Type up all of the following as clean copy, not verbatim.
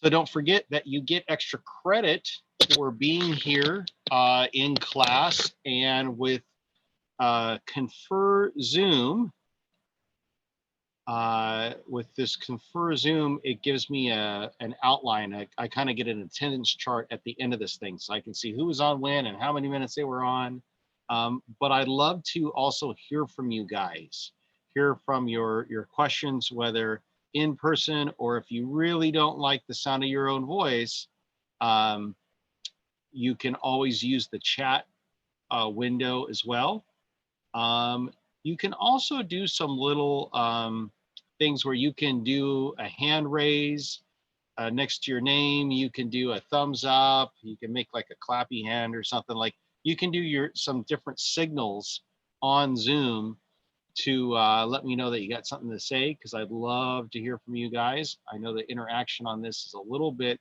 So don't forget that you get extra credit for being here in class, and with Confer Zoom. With this Confer Zoom, it gives me an outline. I kind of get an attendance chart at the end of this thing, so I can see who was on when and how many minutes they were on. But I'd love to also hear from you guys, hear from your questions, whether in person or if you really don't like the sound of your own voice, you can always use the chat window as well. You can also do some little things where you can do a hand raise next to your name. You can do a thumbs up. You can make like a clappy hand or something. Like, you can do some different signals on Zoom to let me know that you got something to say, because I'd love to hear from you guys. I know the interaction on this is a little bit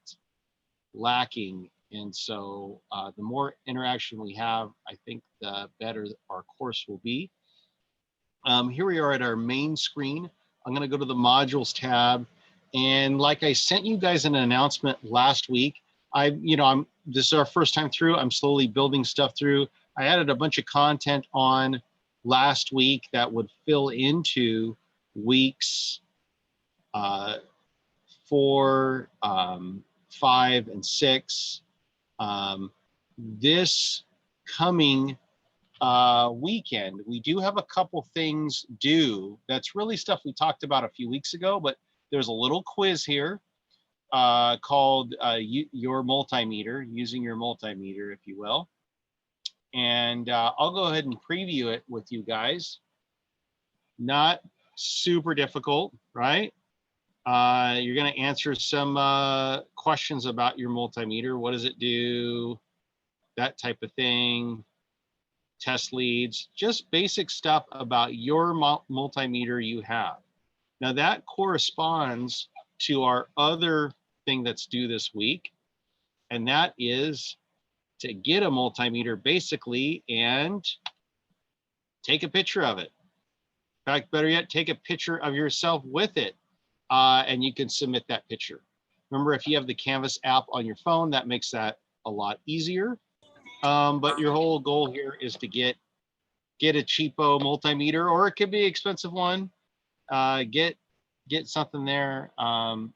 lacking, and so the more interaction we have, I think the better our course will be. Here we are at our main screen. I'm going to go to the modules tab, and like I sent you guys an announcement last week, this is our first time through. I'm slowly building stuff through. I added a bunch of content on last week that would fill into weeks 4, 5, and 6. This coming weekend, we do have a couple things due. That's really stuff we talked about a few weeks ago, but there's a little quiz here called your multimeter, using your multimeter, if you will. And I'll go ahead and preview it with you guys. Not super difficult, right? You're going to answer some questions about your multimeter. What does it do? That type of thing. Test leads, just basic stuff about your multimeter you have. Now that corresponds to our other thing that's due this week, and that is to get a multimeter basically and take a picture of it. In fact, better yet, take a picture of yourself with it, and you can submit that picture. Remember, if you have the Canvas app on your phone, that makes that a lot easier. But your whole goal here is to get a cheapo multimeter, or it could be an expensive one. Get something there, and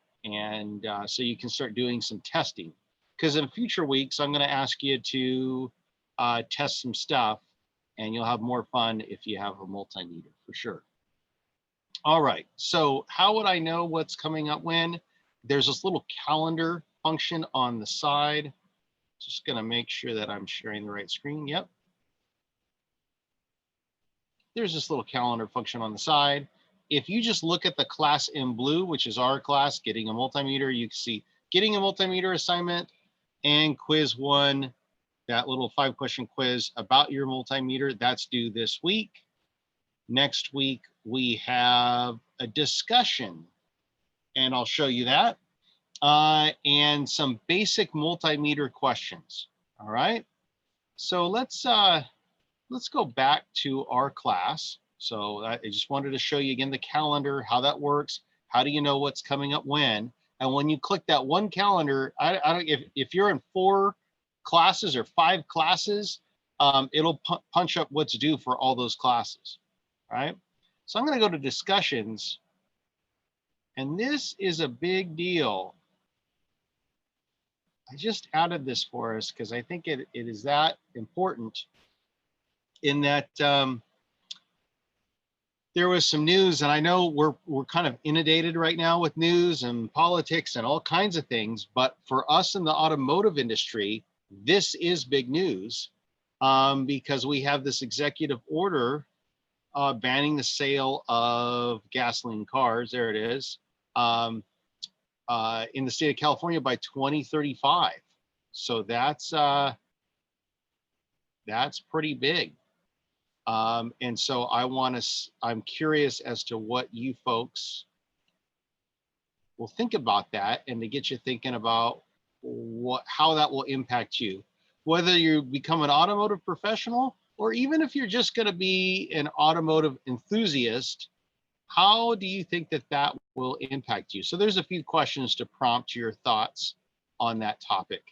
so you can start doing some testing. Because in future weeks, I'm going to ask you to test some stuff, and you'll have more fun if you have a multimeter for sure. All right, so how would I know what's coming up when? There's this little calendar function on the side. Just going to make sure that I'm sharing the right screen. Yep. There's this little calendar function on the side. If you just look at the class in blue, which is our class, Getting a Multimeter, you can see Getting a Multimeter assignment and quiz 1, that little 5-question quiz about your multimeter. That's due this week. Next week, we have a discussion, and I'll show you that. And some basic multimeter questions. All right. So let's go back to our class. So I just wanted to show you again the calendar, how that works. How do you know what's coming up when? And when you click that one calendar, if you're in 4 classes or 5 classes, it'll punch up what's due for all those classes. All right. So I'm going to go to discussions, and this is a big deal. I just added this for us because I think it is that important, in that there was some news, and I know we're kind of inundated right now with news and politics and all kinds of things, but for us in the automotive industry, this is big news because we have this executive order banning the sale of gasoline cars. There it is. In the state of California by 2035. So that's pretty big. And so I'm curious as to what you folks will think about that, and to get you thinking about how that will impact you, whether you become an automotive professional, or even if you're just going to be an automotive enthusiast. How do you think that that will impact you? So there's a few questions to prompt your thoughts on that topic.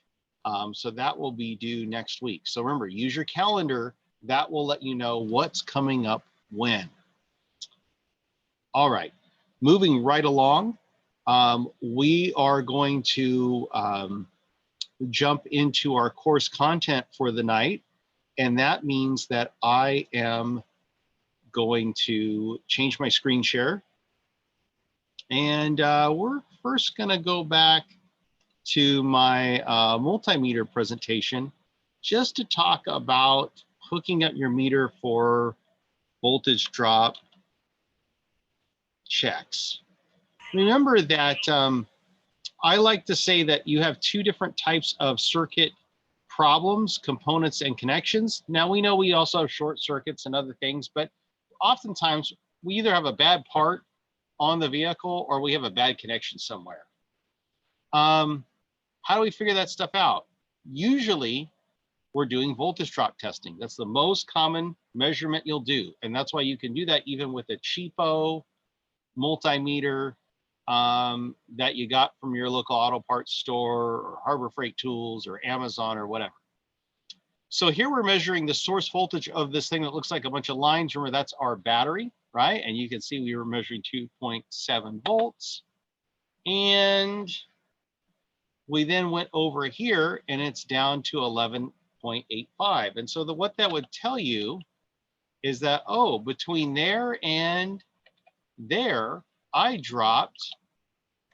So that will be due next week. So remember, use your calendar. That will let you know what's coming up when. All right, moving right along. We are going to jump into our course content for the night. And that means that I am going to change my screen share. And we're first going to go back to my multimeter presentation just to talk about hooking up your meter for voltage drop checks. Remember that I like to say that you have two different types of circuit problems, components, and connections. Now we know we also have short circuits and other things, but oftentimes we either have a bad part on the vehicle or we have a bad connection somewhere. How do we figure that stuff out? Usually we're doing voltage drop testing. That's the most common measurement you'll do. And that's why you can do that even with a cheapo multimeter that you got from your local auto parts store or Harbor Freight Tools or Amazon or whatever. So here we're measuring the source voltage of this thing that looks like a bunch of lines. Remember, that's our battery, right? And you can see we were measuring 2.7 volts. And we then went over here and it's down to 11.85. And so what that would tell you is that, oh, between there and there, I dropped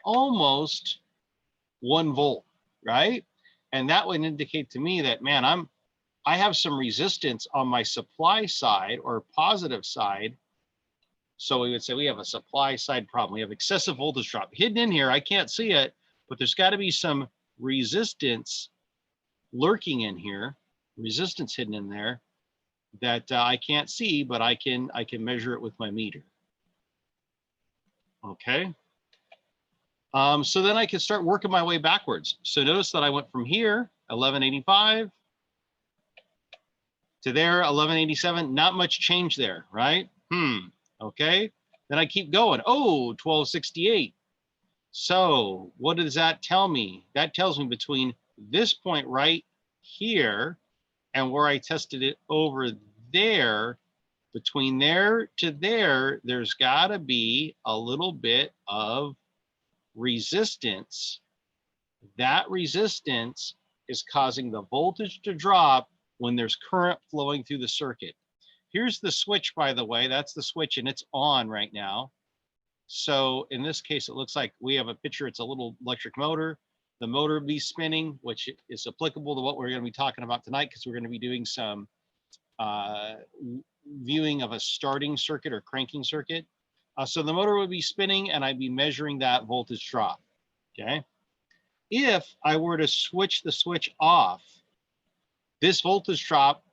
almost 1 volt, right? And that would indicate to me that, man, I have some resistance on my supply side or positive side. So we would say we have a supply side problem. We have excessive voltage drop hidden in here. I can't see it, but there's got to be some resistance lurking in here, resistance hidden in there that I can't see, but I can measure it with my meter. Okay. So then I can start working my way backwards. So notice that I went from here, 1185, to there, 1187. Not much change there, right? Okay. Then I keep going. Oh, 1268. So what does that tell me? That tells me between this point right here and where I tested it over there, between there to there, there's got to be a little bit of resistance. That resistance is causing the voltage to drop when there's current flowing through the circuit. Here's the switch, by the way. That's the switch, and it's on right now. So in this case, it looks like we have a picture. It's a little electric motor. The motor will be spinning, which is applicable to what we're going to be talking about tonight, because we're going to be doing some viewing of a starting circuit or cranking circuit. So the motor would be spinning and I'd be measuring that voltage drop, okay? If I were to switch the switch off, this voltage drop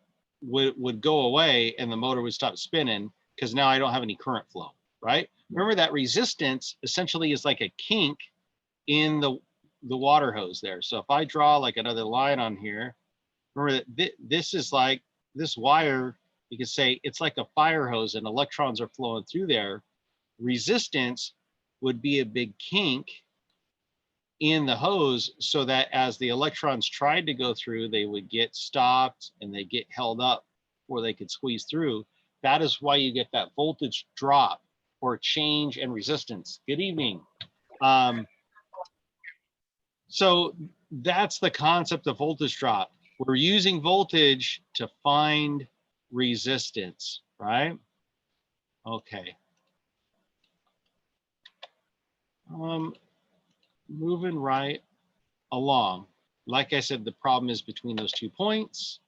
would go away and the motor would stop spinning because now I don't have any current flow, right? Remember that resistance essentially is like a kink in the water hose there. So if I draw like another line on here, remember that this is like this wire, you could say it's like a fire hose and electrons are flowing through there. Resistance would be a big kink in the hose so that as the electrons tried to go through, they would get stopped and they get held up before they could squeeze through. That is why you get that voltage drop or change in resistance. Good evening. So that's the concept of voltage drop. We're using voltage to find resistance, right? Okay. Moving right along. Like I said, the problem is between those 2 points.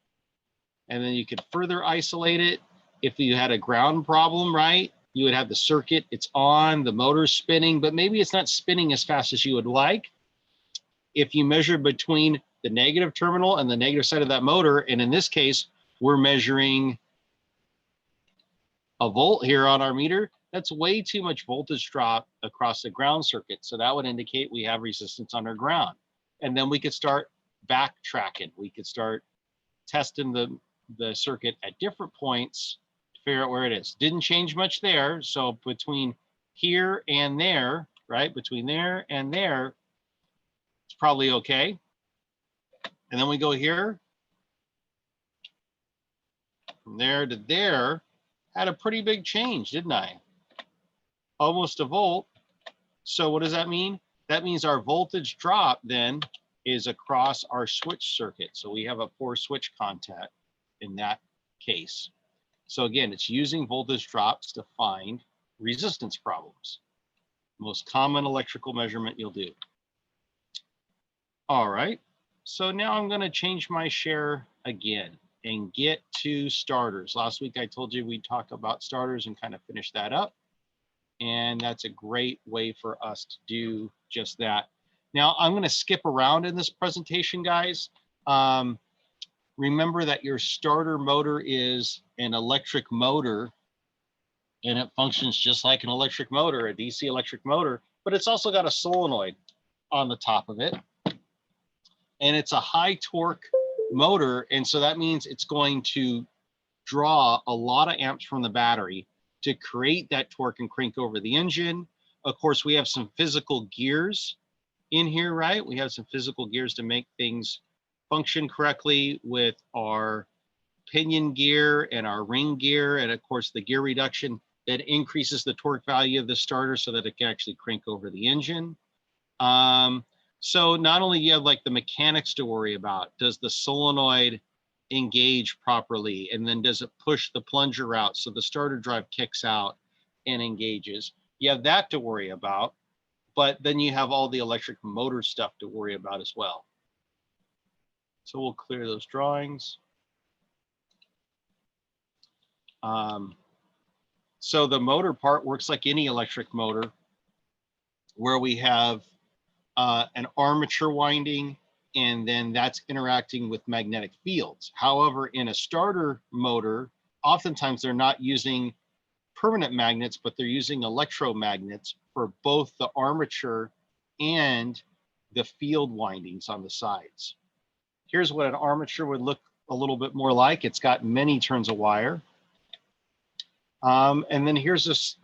And then you could further isolate it. If you had a ground problem, right, you would have the circuit, it's on, the motor's spinning, but maybe it's not spinning as fast as you would like. If you measure between the negative terminal and the negative side of that motor, and in this case, we're measuring a volt here on our meter, that's way too much voltage drop across the ground circuit. So that would indicate we have resistance on our ground. And then we could start backtracking. We could start testing the circuit at different points to figure out where it is. Didn't change much there. So between here and there, right? Between there and there, it's probably okay. And then we go here. From there to there, had a pretty big change, didn't I? Almost a volt. So what does that mean? That means our voltage drop then is across our switch circuit. So we have a poor switch contact in that case. So again, it's using voltage drops to find resistance problems. Most common electrical measurement you'll do. All right, so now I'm going to change my share again and get to starters. Last week I told you we'd talk about starters and kind of finish that up. And that's a great way for us to do just that. Now I'm going to skip around in this presentation, guys. Remember that your starter motor is an electric motor, and it functions just like an electric motor, a DC electric motor, but it's also got a solenoid on the top of it. And it's a high torque motor. And so that means it's going to draw a lot of amps from the battery to create that torque and crank over the engine. Of course, we have some physical gears in here, right? We have some physical gears to make things function correctly with our pinion gear and our ring gear. And of course, the gear reduction that increases the torque value of the starter so that it can actually crank over the engine. So not only do you have like the mechanics to worry about, does the solenoid engage properly? And then does it push the plunger out so the starter drive kicks out and engages? You have that to worry about, but then you have all the electric motor stuff to worry about as well. So we'll clear those drawings. So the motor part works like any electric motor, where we have an armature winding, and then that's interacting with magnetic fields. However, in a starter motor, oftentimes they're not using permanent magnets, but they're using electromagnets for both the armature and the field windings on the sides. Here's what an armature would look a little bit more like. It's got many turns of wire. And then here's this,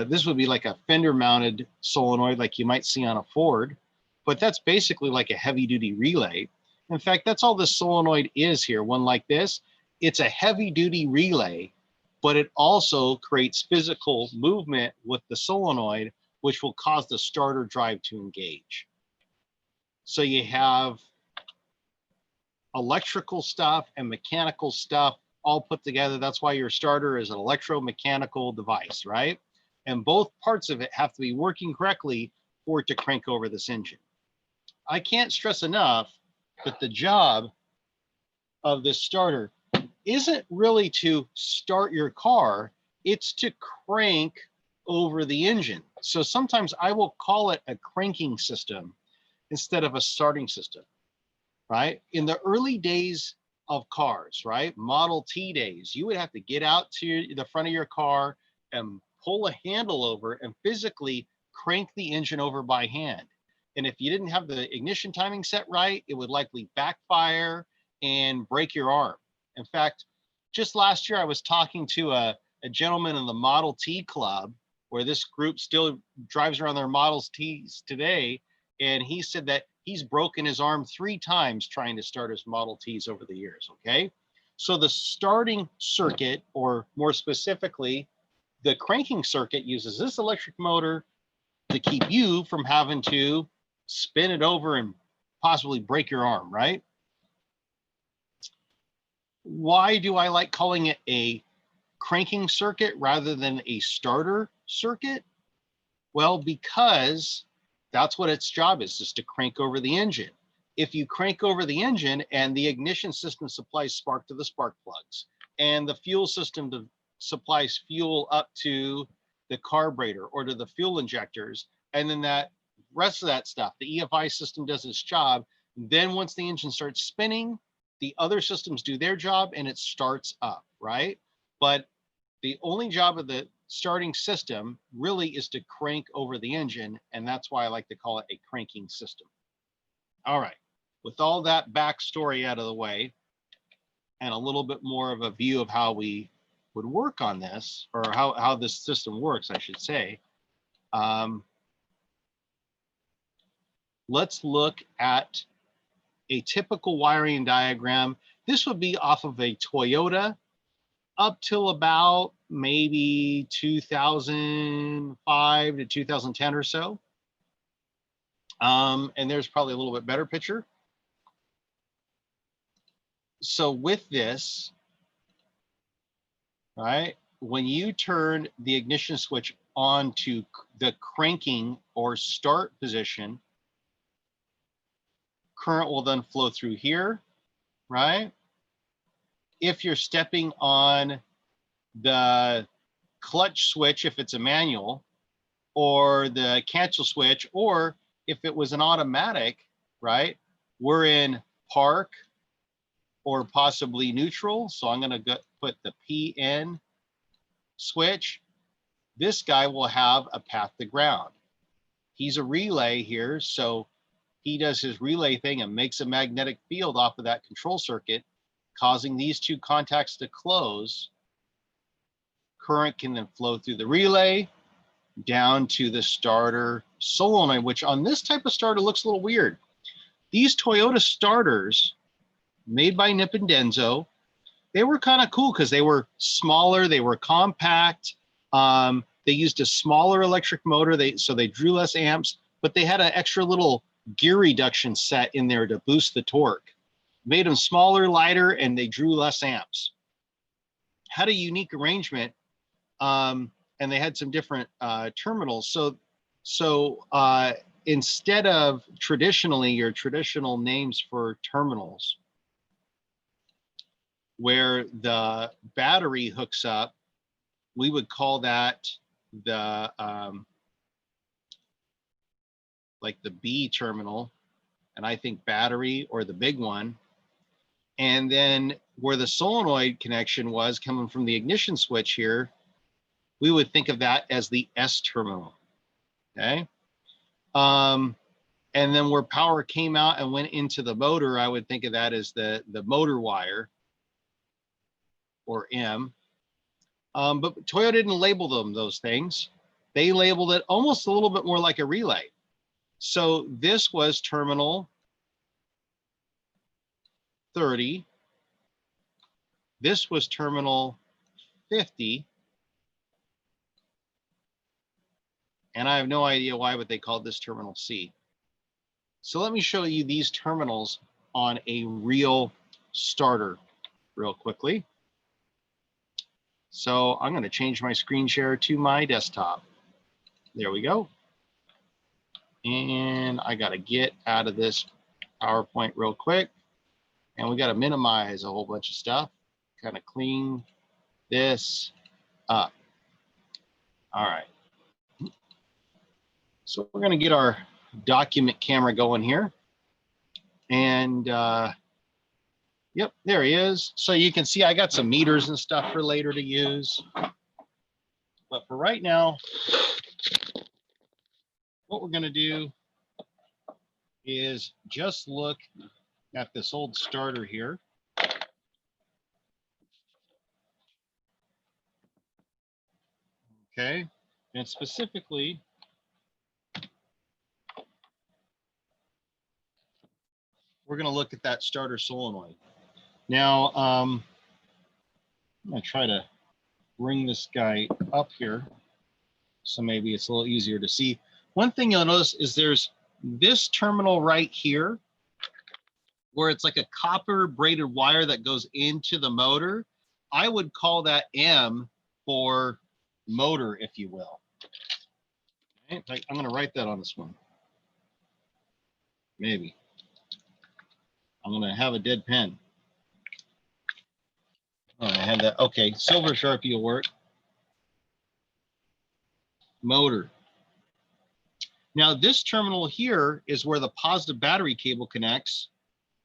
this would be like a fender mounted solenoid like you might see on a Ford, but that's basically like a heavy duty relay. In fact, that's all this solenoid is here. One like this, it's a heavy duty relay, but it also creates physical movement with the solenoid, which will cause the starter drive to engage. So you have electrical stuff and mechanical stuff all put together. That's why your starter is an electromechanical device, right? And both parts of it have to be working correctly for it to crank over this engine. I can't stress enough that the job of this starter isn't really to start your car, it's to crank over the engine. So sometimes I will call it a cranking system instead of a starting system, right? In the early days of cars, right? Model T days, you would have to get out to the front of your car and pull a handle over and physically crank the engine over by hand. And if you didn't have the ignition timing set right, it would likely backfire and break your arm. In fact, just last year, I was talking to a gentleman in the Model T club, where this group still drives around their Model Ts today. And he said that he's broken his arm 3 times trying to start his Model Ts over the years, okay? So the starting circuit, or more specifically, the cranking circuit, uses this electric motor to keep you from having to spin it over and possibly break your arm, right? Why do I like calling it a cranking circuit rather than a starter circuit? Well, because that's what its job is to crank over the engine. If you crank over the engine and the ignition system supplies spark to the spark plugs, and the fuel system supplies fuel up to the carburetor or to the fuel injectors, and then that rest of that stuff, the EFI system does its job, then once the engine starts spinning, the other systems do their job and it starts up, right? But the only job of the starting system really is to crank over the engine, and that's why I like to call it a cranking system. All right, with all that backstory out of the way and a little bit more of a view of how we would work on this, or how this system works, I should say, Let's look at a typical wiring diagram. This would be off of a Toyota up till about maybe 2005 to 2010 or so. And there's probably a little bit better picture. So with this, right, when you turn the ignition switch on to the cranking or start position, current will then flow through here, right? If you're stepping on the clutch switch, if it's a manual, or the cancel switch, or if it was an automatic, right? We're in park or possibly neutral. So I'm gonna put the PN switch. This guy will have a path to ground. He's a relay here, so he does his relay thing and makes a magnetic field off of that control circuit, causing these two contacts to close. Current can then flow through the relay down to the starter solenoid, which on this type of starter looks a little weird. These Toyota starters made by Nip and Denso, they were kind of cool because they were smaller, they were compact. They used a smaller electric motor, so they drew less amps, but they had an extra little gear reduction set in there to boost the torque. Made them smaller, lighter, and they drew less amps. Had a unique arrangement, and they had some different terminals. So instead of traditionally your traditional names for terminals, where the battery hooks up, we would call that the like the B terminal, and I think battery, or the big one. And then where the solenoid connection was coming from the ignition switch here, we would think of that as the S terminal, okay? And then where power came out and went into the motor, I would think of that as the motor wire, or M. But Toyota didn't label them those things. They labeled it almost a little bit more like a relay. So this was terminal 30. This was terminal 50. And I have no idea why, but they called this terminal C. So let me show you these terminals on a real starter real quickly. So I'm going to change my screen share to my desktop. There we go. And I got to get out of this PowerPoint real quick. And we got to minimize a whole bunch of stuff, kind of clean this up. All right. So we're going to get our document camera going here. And yep, there he is. So you can see I got some meters and stuff for later to use. But for right now, what we're going to do is just look at this old starter here. Okay, and specifically, we're going to look at that starter solenoid. Now, I'm going to try to bring this guy up here, so maybe it's a little easier to see. One thing you'll notice is there's this terminal right here, where it's like a copper braided wire that goes into the motor. I would call that M for motor, if you will. Okay, I'm going to write that on this one. Maybe. I'm going to have a dead pen. Oh, I had that. Okay, silver Sharpie will work. Motor. Now this terminal here is where the positive battery cable connects.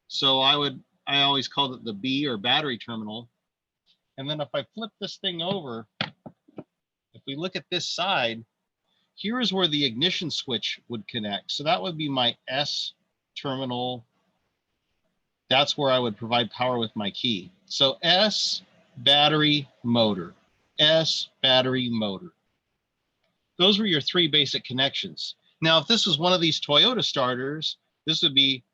So I always called it the B, or battery terminal. And then if I flip this thing over, if we look at this side, here is where the ignition switch would connect. So that would be my S terminal. That's where I would provide power with my key. So S, battery, motor. S, battery, motor. those were your three basic connections. Now, if this was one of these Toyota starters, this would be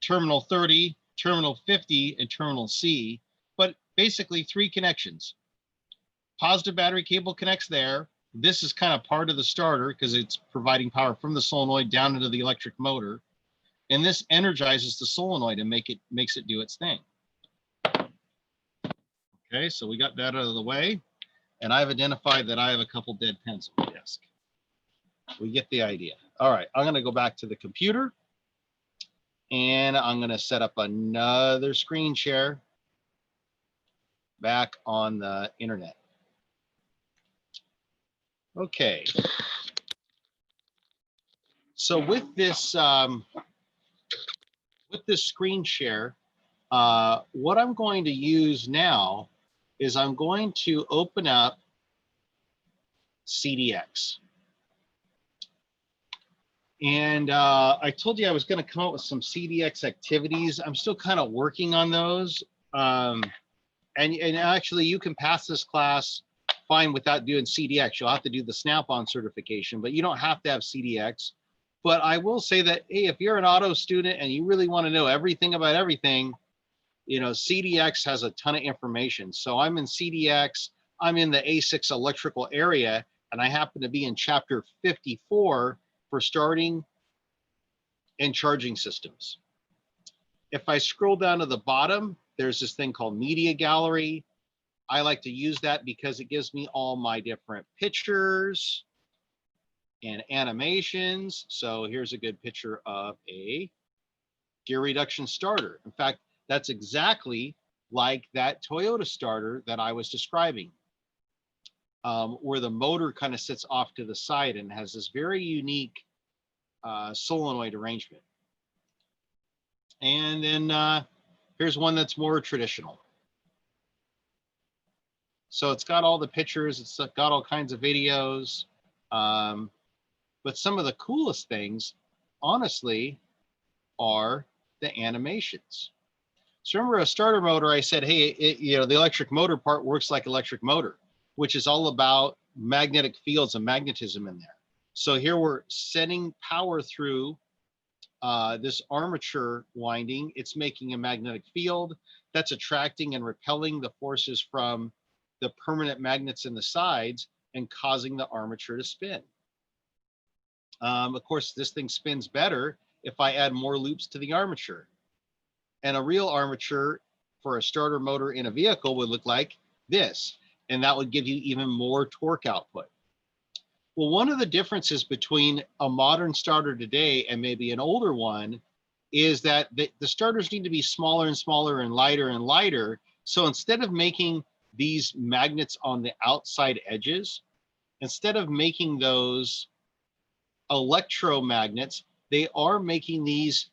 terminal 30, terminal 50, and terminal C, but basically three connections. Positive battery cable connects there. This is kind of part of the starter because it's providing power from the solenoid down into the electric motor. And this energizes the solenoid and makes it do its thing. Okay, so we got that out of the way. And I've identified that I have a couple dead pens on my desk. We get the idea. All right, I'm going to go back to the computer. And I'm going to set up another screen share back on the internet. Okay. So with this screen share, what I'm going to use now is I'm going to open up CDX. And I told you I was going to come up with some CDX activities. I'm still kind of working on those. And actually, you can pass this class fine without doing CDX. You'll have to do the Snap-on certification, but you don't have to have CDX. But I will say that, hey, if you're an auto student and you really want to know everything about everything, you know, CDX has a ton of information. So I'm in CDX, I'm in the A6 electrical area, and I happen to be in chapter 54 for starting and charging systems. If I scroll down to the bottom, there's this thing called Media Gallery. I like to use that because it gives me all my different pictures and animations. So here's a good picture of a gear reduction starter. In fact, that's exactly like that Toyota starter that I was describing, where the motor kind of sits off to the side and has this very unique solenoid arrangement. And then here's one that's more traditional. So it's got all the pictures, it's got all kinds of videos, but some of the coolest things, honestly, are the animations. So remember a starter motor, I said, hey, the electric motor part works like electric motor, which is all about magnetic fields and magnetism in there. So here we're sending power through this armature winding. It's making a magnetic field that's attracting and repelling the forces from the permanent magnets in the sides and causing the armature to spin. Of course, this thing spins better if I add more loops to the armature. And a real armature for a starter motor in a vehicle would look like this, and that would give you even more torque output. Well, one of the differences between a modern starter today and maybe an older one is that the starters need to be smaller and smaller and lighter. So instead of making these magnets on the outside edges, instead of making those electromagnets, they are making these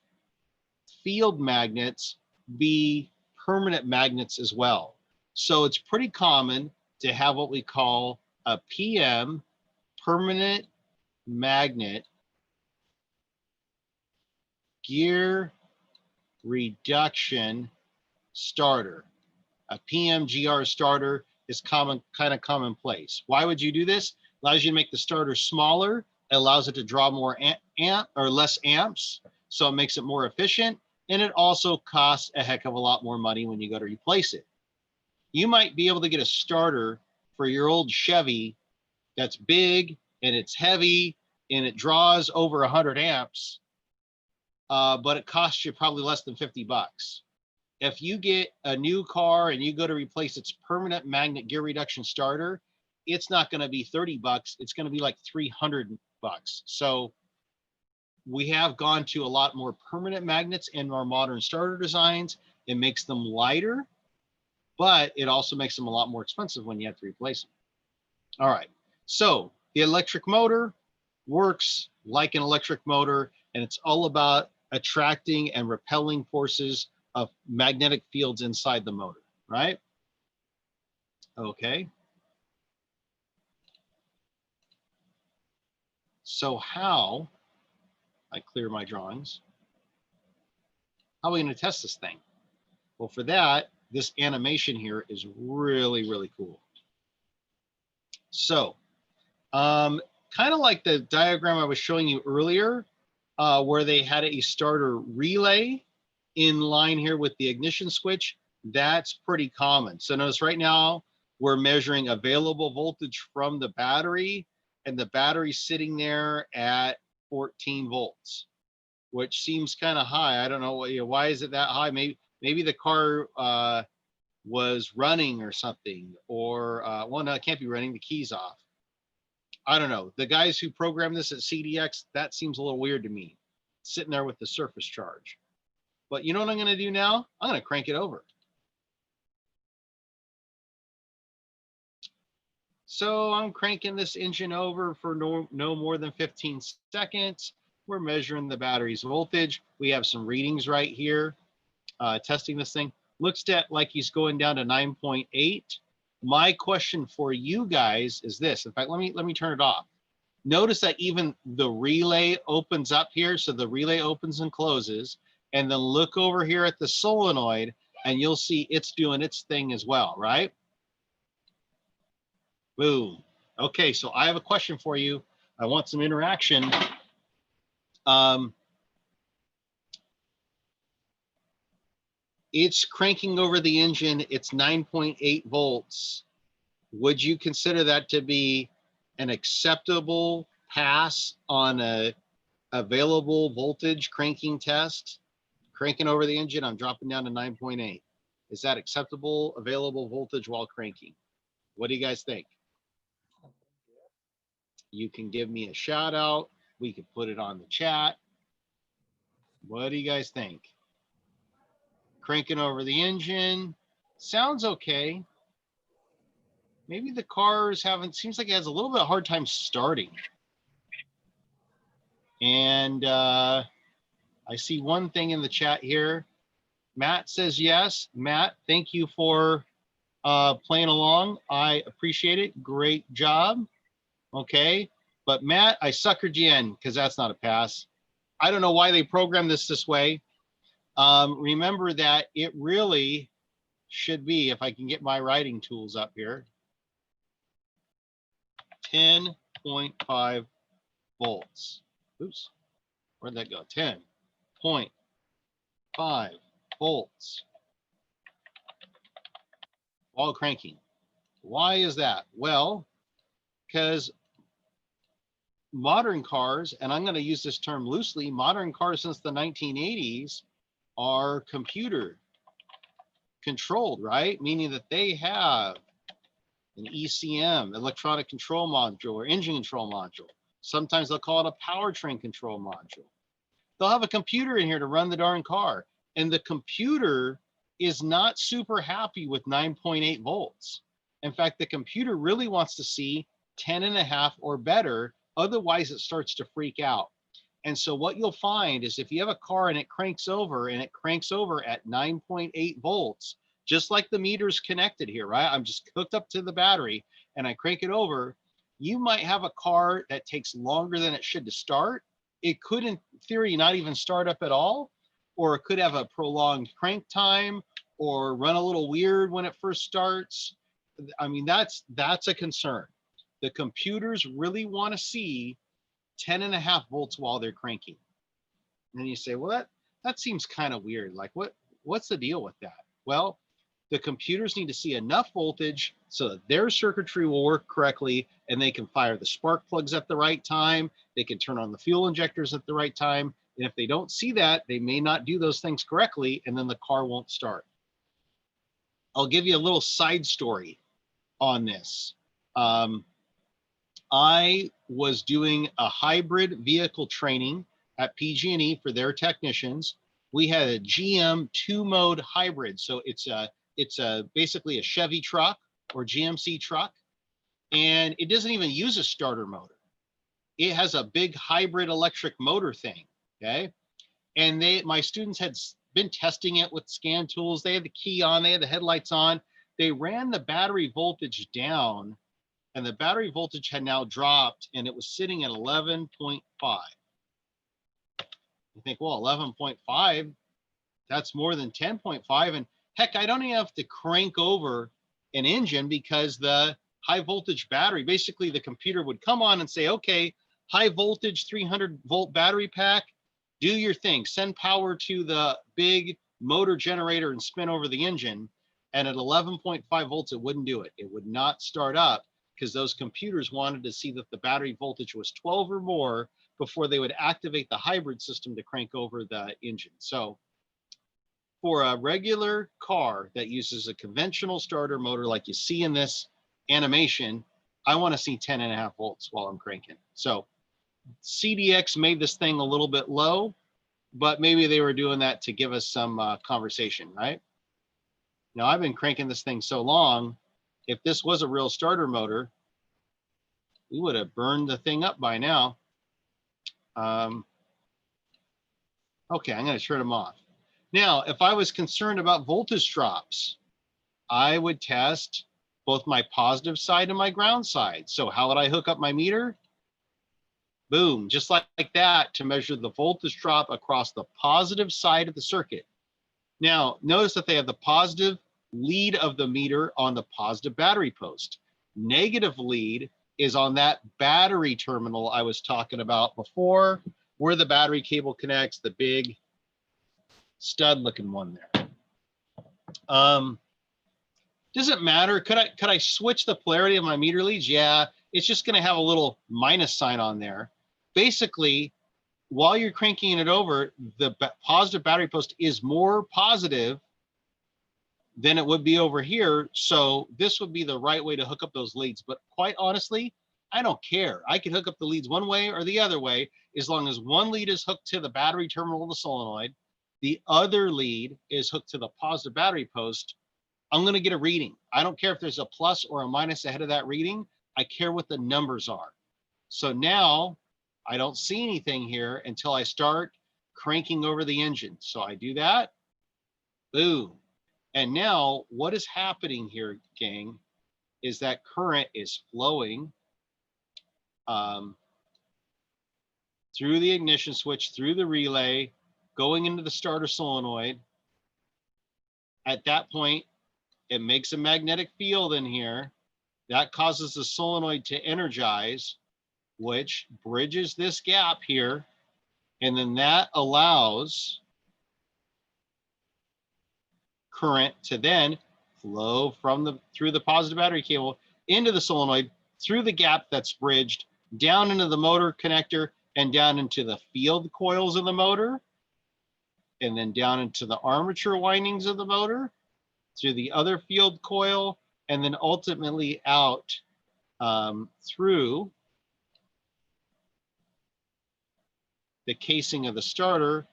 field magnets be permanent magnets as well. So it's pretty common to have what we call a PM, permanent magnet gear reduction starter. A PMGR starter is kind of commonplace. Why would you do this? Allows you to make the starter smaller. It allows it to draw more less amps, so it makes it more efficient. And it also costs a heck of a lot more money when you go to replace it. You might be able to get a starter for your old Chevy that's big and it's heavy and it draws over 100 amps, but it costs you probably less than 50 bucks. If you get a new car and you go to replace its permanent magnet gear reduction starter, it's not going to be 30 bucks. It's going to be like 300 bucks. So we have gone to a lot more permanent magnets in our modern starter designs. It makes them lighter, but it also makes them a lot more expensive when you have to replace them. All right, so the electric motor works like an electric motor, and it's all about attracting and repelling forces of magnetic fields inside the motor, right? Okay. So how, I clear my drawings, how are we going to test this thing? Well, for that, this animation here is really, really cool. So kind of like the diagram I was showing you earlier, where they had a starter relay in line here with the ignition switch. That's pretty common. So notice right now we're measuring available voltage from the battery, and the battery's sitting there at 14 volts, which seems kind of high. I don't know, why is it that high? Maybe the car was running or something, or well, no, it can't be running. The key's off. I don't know. The guys who programmed this at CDX, that seems a little weird to me, sitting there with the surface charge. But you know what I'm going to do now? I'm going to crank it over. So I'm cranking this engine over for no more than 15 seconds. We're measuring the battery's voltage. We have some readings right here, testing this thing. Looks like he's going down to 9.8. My question for you guys is this. In fact, let me turn it off. Notice that even the relay opens up here. So the relay opens and closes. And then look over here at the solenoid, and you'll see it's doing its thing as well, right? Boom. Okay, so I have a question for you. I want some interaction. It's cranking over the engine. It's 9.8 volts. Would you consider that to be an acceptable pass on a available voltage cranking test? Cranking over the engine, I'm dropping down to 9.8. Is that acceptable available voltage while cranking? What do you guys think? You can give me a shout out. We could put it on the chat. What do you guys think? Cranking over the engine. Sounds okay. Maybe the car's seems like it has a little bit of a hard time starting. And I see one thing in the chat here. Matt says yes. Matt, thank you for playing along. I appreciate it. Great job. Okay. But Matt, I suckered you in because that's not a pass. I don't know why they programmed this way. Remember that it really should be, if I can get my writing tools up here, 10.5 volts. Oops, where'd that go? 10.5 volts while cranking. Why is that? Well, because modern cars, and I'm going to use this term loosely, modern cars since the 1980s are computer controlled, right? Meaning that they have an ECM, electronic control module, or engine control module. Sometimes they'll call it a powertrain control module. They'll have a computer in here to run the darn car. And the computer is not super happy with 9.8 volts. In fact, the computer really wants to see 10.5 or better. Otherwise, it starts to freak out. And so what you'll find is if you have a car and it cranks over at 9.8 volts, just like the meter's connected here, right? I'm just hooked up to the battery and I crank it over. You might have a car that takes longer than it should to start. It could, in theory, not even start up at all, or it could have a prolonged crank time or run a little weird when it first starts. I mean, that's a concern. The computers really want to see 10.5 volts while they're cranking. And you say, well, that seems kind of weird. Like, what's the deal with that? Well, the computers need to see enough voltage so that their circuitry will work correctly and they can fire the spark plugs at the right time. They can turn on the fuel injectors at the right time. And if they don't see that, they may not do those things correctly, and then the car won't start. I'll give you a little side story on this. I was doing a hybrid vehicle training at PG&E for their technicians. We had a GM 2-mode hybrid. So it's basically a Chevy truck or GMC truck, and it doesn't even use a starter motor. It has a big hybrid electric motor thing, okay? And my students had been testing it with scan tools. They had the key on, they had the headlights on. They ran the battery voltage down, and the battery voltage had now dropped, and it was sitting at 11.5. You think, well, 11.5, that's more than 10.5. And heck, I don't even have to crank over an engine because the high voltage battery, basically the computer would come on and say, okay, high voltage 300-volt battery pack, do your thing, send power to the big motor generator and spin over the engine. And at 11.5 volts, it wouldn't do it. It would not start up because those computers wanted to see that the battery voltage was 12 or more before they would activate the hybrid system to crank over the engine. So for a regular car that uses a conventional starter motor like you see in this animation, I want to see 10.5 volts while I'm cranking. So CDX made this thing a little bit low, but maybe they were doing that to give us some conversation, right? Now, I've been cranking this thing so long, if this was a real starter motor, we would have burned the thing up by now. Okay, I'm going to turn them off. Now, if I was concerned about voltage drops, I would test both my positive side and my ground side. So how would I hook up my meter? Boom, just like that, to measure the voltage drop across the positive side of the circuit. Now, notice that they have the positive lead of the meter on the positive battery post. Negative lead is on that battery terminal I was talking about before, where the battery cable connects, the big stud looking one there. Doesn't matter. Could I switch the polarity of my meter leads? Yeah, it's just going to have a little minus sign on there. Basically, while you're cranking it over, the positive battery post is more positive than it would be over here. So this would be the right way to hook up those leads. But quite honestly, I don't care. I can hook up the leads one way or the other way, as long as one lead is hooked to the battery terminal of the solenoid, the other lead is hooked to the positive battery post. I'm going to get a reading. I don't care if there's a plus or a minus ahead of that reading. I care what the numbers are. So now I don't see anything here until I start cranking over the engine. So I do that. Boom. And now what is happening here, gang, is that current is flowing through the ignition switch, through the relay, going into the starter solenoid. At that point, it makes a magnetic field in here that causes the solenoid to energize, which bridges this gap here. And then that allows current to then flow from through the positive battery cable into the solenoid, through the gap that's bridged, down into the motor connector, and down into the field coils of the motor, and then down into the armature windings of the motor, through the other field coil, and then ultimately out through the casing of the starter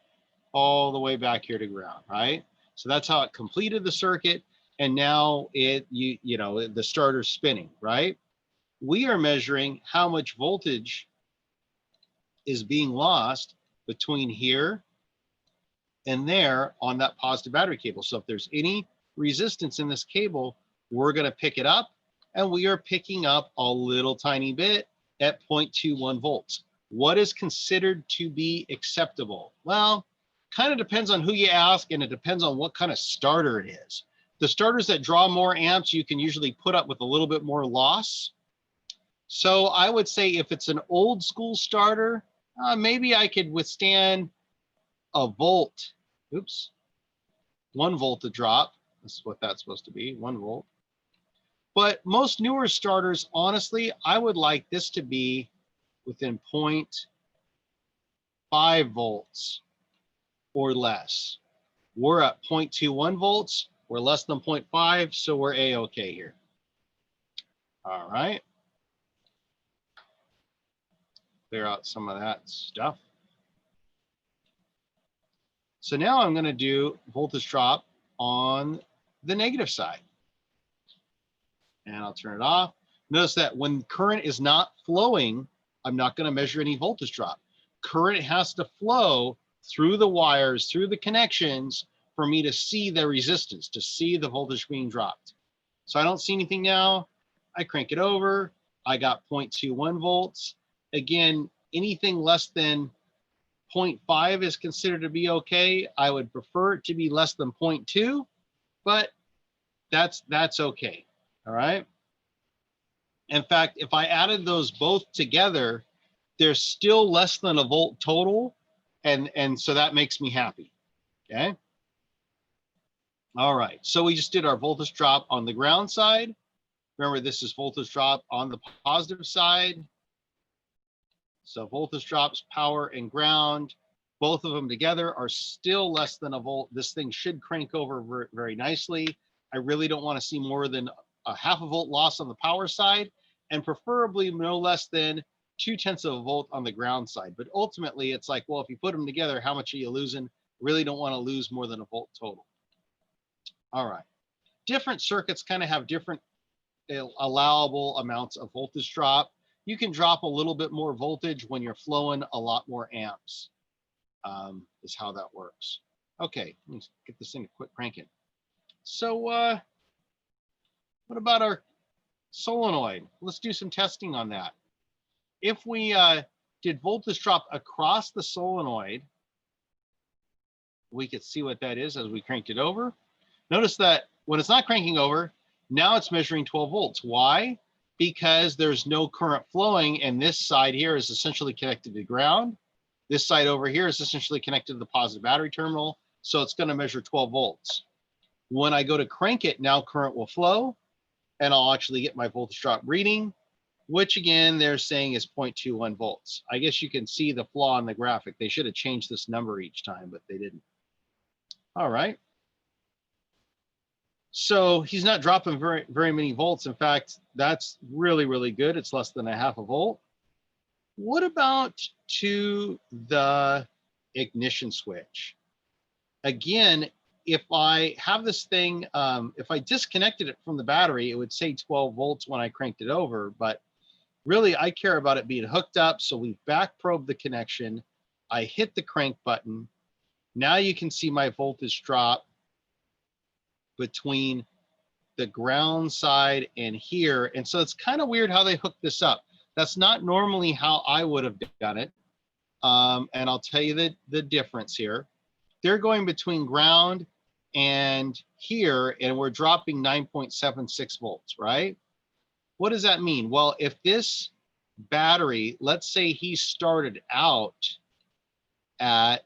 all the way back here to ground, right? So that's how it completed the circuit. And now the starter's spinning, right? We are measuring how much voltage is being lost between here and there on that positive battery cable. So if there's any resistance in this cable, we're going to pick it up, and we are picking up a little tiny bit at 0.21 volts. What is considered to be acceptable? Well, kind of depends on who you ask, and it depends on what kind of starter it is. The starters that draw more amps, you can usually put up with a little bit more loss. So I would say if it's an old school starter, maybe I could withstand a volt. Oops. 1 volt to drop. That's what that's supposed to be, 1 volt. But most newer starters, honestly, I would like this to be within 0.5 volts or less. We're at 0.21 volts. We're less than 0.5, so we're A-okay here. All right. Clear out some of that stuff. So now I'm going to do voltage drop on the negative side. And I'll turn it off. Notice that when current is not flowing, I'm not going to measure any voltage drop. Current has to flow through the wires, through the connections, for me to see the resistance, to see the voltage being dropped. So I don't see anything now. I crank it over. I got 0.21 volts. Again, anything less than 0.5 is considered to be okay. I would prefer it to be less than 0.2, but that's okay. All right. In fact, if I added those both together, there's still less than a volt total. And so that makes me happy. Okay. All right. So we just did our voltage drop on the ground side. Remember, this is voltage drop on the positive side. So voltage drops, power and ground, both of them together are still less than a volt. This thing should crank over very, very nicely. I really don't want to see more than a half a volt loss on the power side, and preferably no less than 0.2 of a volt on the ground side. But ultimately, it's like, well, if you put them together, how much are you losing? Really don't want to lose more than a volt total. All right. Different circuits kind of have different allowable amounts of voltage drop. You can drop a little bit more voltage when you're flowing a lot more amps, is how that works. Okay, let's get this thing to quit cranking. So what about our solenoid? Let's do some testing on that. If we did voltage drop across the solenoid, we could see what that is as we cranked it over. Notice that when it's not cranking over, now it's measuring 12 volts. Why? Because there's no current flowing, and this side here is essentially connected to ground. This side over here is essentially connected to the positive battery terminal, so it's going to measure 12 volts. When I go to crank it, now current will flow, and I'll actually get my voltage drop reading, which again, they're saying is 0.21 volts. I guess you can see the flaw in the graphic. They should have changed this number each time, but they didn't. All right. So he's not dropping very many volts. In fact, that's really, really good. It's less than a half a volt. What about to the ignition switch? Again, if I have this thing, if I disconnected it from the battery, it would say 12 volts when I cranked it over, but really I care about it being hooked up. So we back probe the connection. I hit the crank button. Now you can see my voltage drop between the ground side and here. And so it's kind of weird how they hooked this up. That's not normally how I would have done it. And I'll tell you the difference here. They're going between ground and here, and we're dropping 9.76 volts, right? What does that mean? Well, if this battery, let's say he started out at,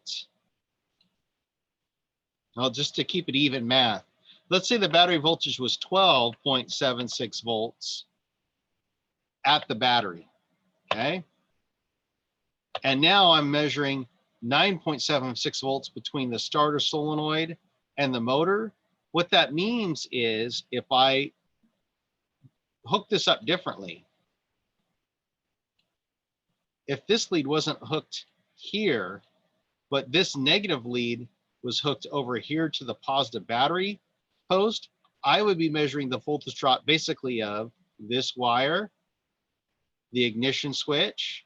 well, just to keep it even math, let's say the battery voltage was 12.76 volts at the battery, okay? And now I'm measuring 9.76 volts between the starter solenoid and the motor. What that means is if I hook this up differently, if this lead wasn't hooked here, but this negative lead was hooked over here to the positive battery post, I would be measuring the voltage drop basically of this wire, the ignition switch,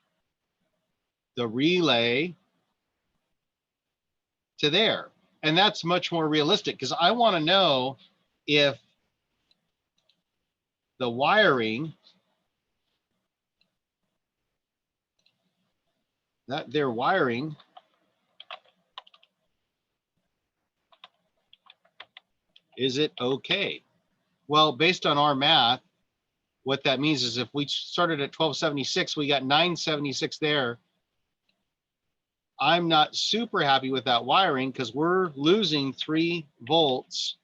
the relay to there. And that's much more realistic because I want to know if the wiring, that their wiring is it okay? Well, based on our math, what that means is if we started at 1276, we got 976 there. I'm not super happy with that wiring because we're losing 3 volts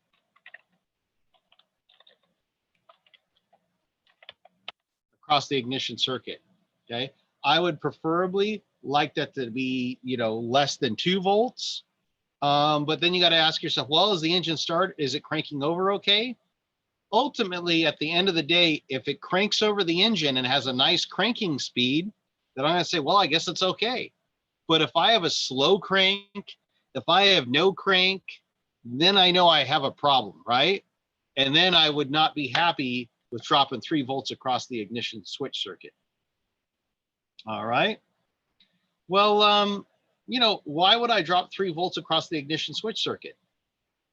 across the ignition circuit, okay? I would preferably like that to be, you know, less than 2 volts. But then you got to ask yourself, well, is the engine start? Is it cranking over okay? Ultimately, at the end of the day, if it cranks over the engine and has a nice cranking speed, then I'm going to say, well, I guess it's okay. But if I have a slow crank, if I have no crank, then I know I have a problem, right? And then I would not be happy with dropping 3 volts across the ignition switch circuit. All right. Well, you know, why would I drop 3 volts across the ignition switch circuit?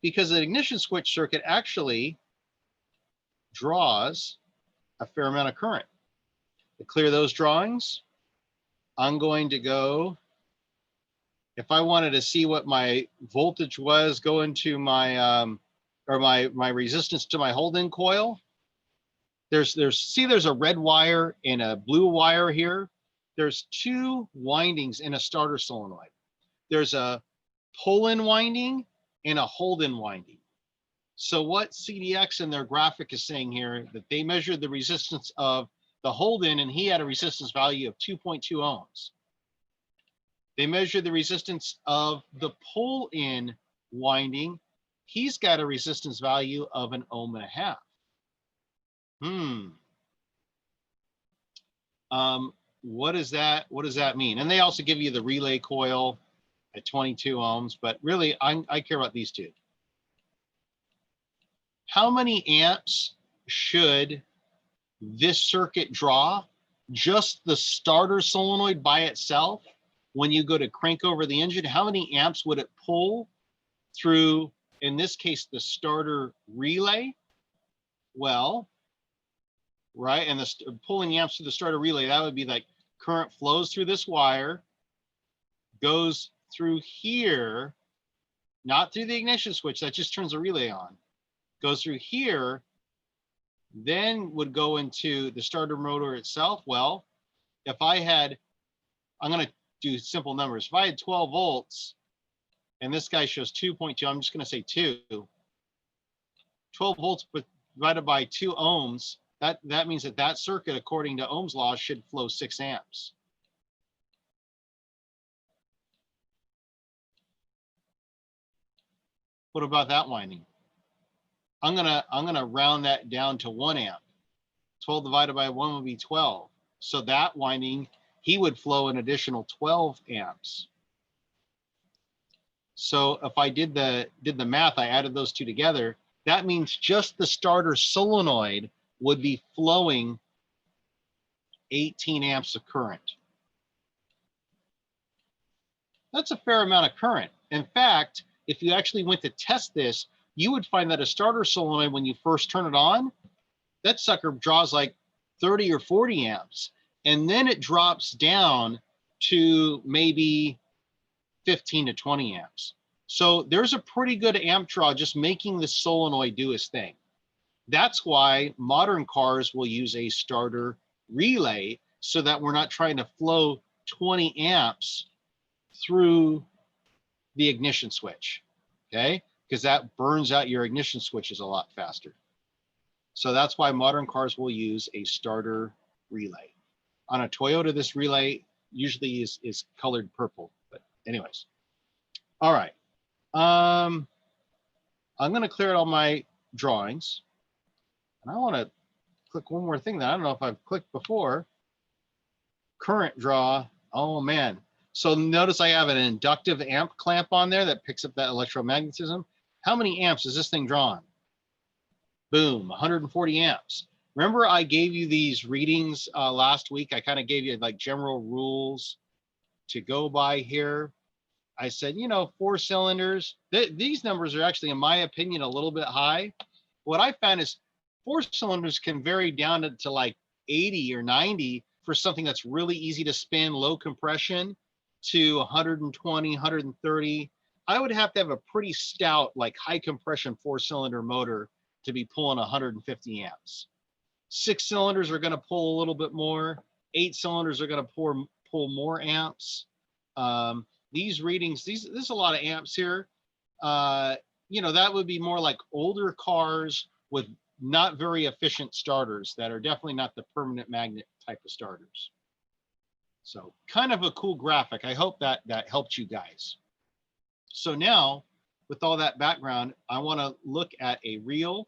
Because the ignition switch circuit actually draws a fair amount of current. To clear those drawings, I'm going to go, if I wanted to see what my voltage was going to my, or my resistance to my hold-in coil, there's a red wire and a blue wire here. There's two windings in a starter solenoid. There's a pull-in winding and a hold-in winding. So what CDX in their graphic is saying here, that they measured the resistance of the hold-in, and he had a resistance value of 2.2 ohms. They measured the resistance of the pull-in winding. He's got a resistance value of 1.5 ohms. What does that mean? And they also give you the relay coil at 22 ohms, but really I care about these two. How many amps should this circuit draw? Just the starter solenoid by itself, when you go to crank over the engine, how many amps would it pull through, in this case, the starter relay? Well, right, and pulling the amps through the starter relay, that would be like current flows through this wire, goes through here, not through the ignition switch, that just turns the relay on, goes through here, then would go into the starter motor itself. Well, if I had, I'm going to do simple numbers. If I had 12 volts and this guy shows 2.2, I'm just going to say 2. 12 volts divided by 2 ohms, that means that circuit, according to Ohm's law, should flow 6 amps. What about that winding? I'm gonna round that down to 1 amp. 12 divided by 1 would be 12. So that winding, he would flow an additional 12 amps. So if I did the math, I added those two together, that means just the starter solenoid would be flowing 18 amps of current. That's a fair amount of current. In fact, if you actually went to test this, you would find that a starter solenoid, when you first turn it on, that sucker draws like 30 or 40 amps. And then it drops down to maybe 15 to 20 amps. So there's a pretty good amp draw just making the solenoid do its thing. That's why modern cars will use a starter relay, so that we're not trying to flow 20 amps through the ignition switch, okay? Because that burns out your ignition switches a lot faster. So that's why modern cars will use a starter relay. On a Toyota, this relay usually is colored purple, but anyways. All right. I'm going to clear out all my drawings. And I want to click one more thing that I don't know if I've clicked before. Current draw. Oh, man. So notice I have an inductive amp clamp on there that picks up that electromagnetism. How many amps is this thing drawing? Boom, 140 amps. Remember I gave you these readings last week? I kind of gave you like general rules to go by here. I said, you know, 4 cylinders. These numbers are actually, in my opinion, a little bit high. What I found is 4 cylinders can vary down to like 80 or 90 for something that's really easy to spin, low compression, to 120, 130. I would have to have a pretty stout, like high compression 4-cylinder motor to be pulling 150 amps. 6 cylinders are going to pull a little bit more. 8 cylinders are going to pull more amps. These readings, there's a lot of amps here. You know, that would be more like older cars with not very efficient starters that are definitely not the permanent magnet type of starters. So kind of a cool graphic. I hope that helped you guys. So now, with all that background, I want to look at a real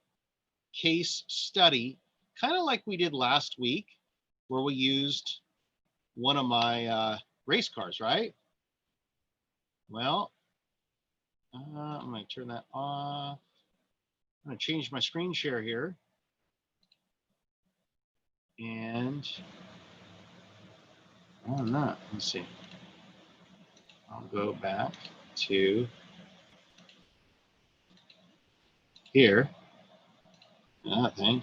case study, kind of like we did last week, where we used one of my race cars, right? Well, I'm going to turn that off. I'm going to change my screen share here. And I'm not. Let's see. I'll go back to here. That thing.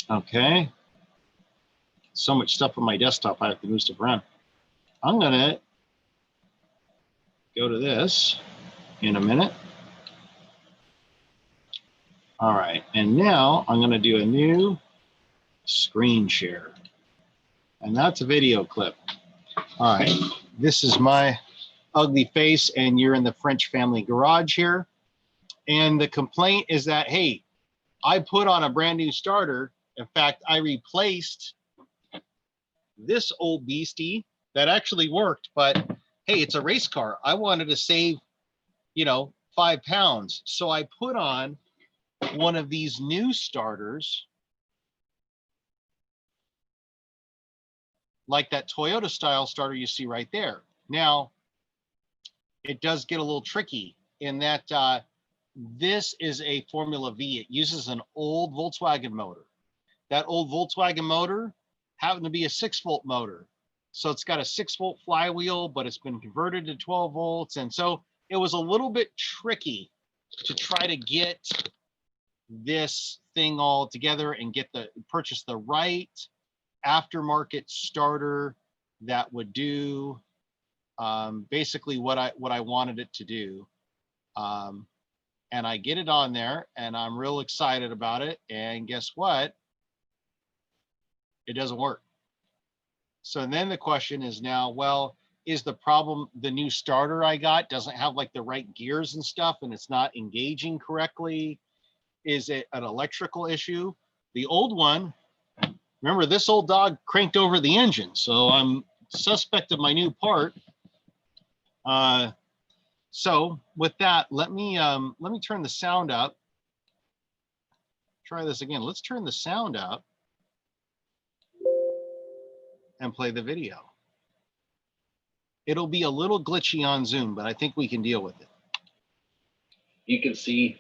Okay. So much stuff on my desktop, I have to move stuff around. I'm going to go to this in a minute. All right, and now I'm going to do a new screen share, and that's a video clip. All right, this is my ugly face, and you're in the French family garage here. And the complaint is that, hey, I put on a brand new starter. In fact, I replaced this old beastie that actually worked, but hey, it's a race car. I wanted to save, 5 pounds. So I put on one of these new starters, like that Toyota style starter you see right there. Now, it does get a little tricky in that this is a Formula Vee. It uses an old Volkswagen motor. That old Volkswagen motor happened to be a 6-volt motor. So it's got a 6-volt flywheel, but it's been converted to 12 volts. And so it was a little bit tricky to try to get this thing all together and purchase the right aftermarket starter that would do basically what I wanted it to do. And I get it on there, and I'm real excited about it. And guess what? It doesn't work. So then the question is now, well, is the problem the new starter I got doesn't have like the right gears and stuff, and it's not engaging correctly? Is it an electrical issue? The old one, remember, this old dog cranked over the engine, so I'm suspect of my new part. So with that, let me turn the sound up. Try this again. Let's turn the sound up and play the video. It'll be a little glitchy on Zoom, but I think we can deal with it. You can see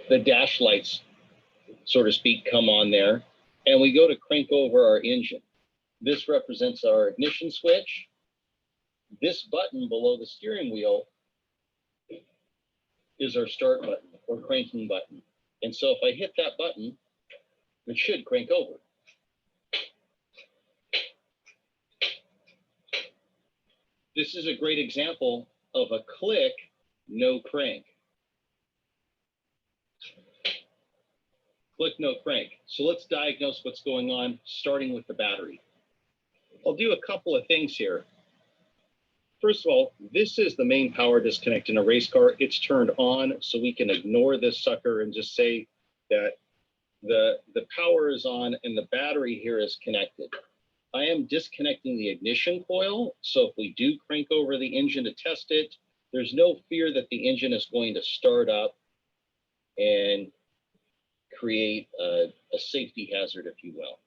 the dash lights, so to speak, come on there, and we go to crank over our engine. This represents our ignition switch. This button below the steering wheel is our start button or cranking button. And so if I hit that button, it should crank over. This is a great example of a click, no crank. Click, no crank. So let's diagnose what's going on, starting with the battery. I'll do a couple of things here. First of all, this is the main power disconnect in a race car. It's turned on, so we can ignore this sucker and just say that the power is on and the battery here is connected. I am disconnecting the ignition coil, so if we do crank over the engine to test it, there's no fear that the engine is going to start up and create a safety hazard, if you will.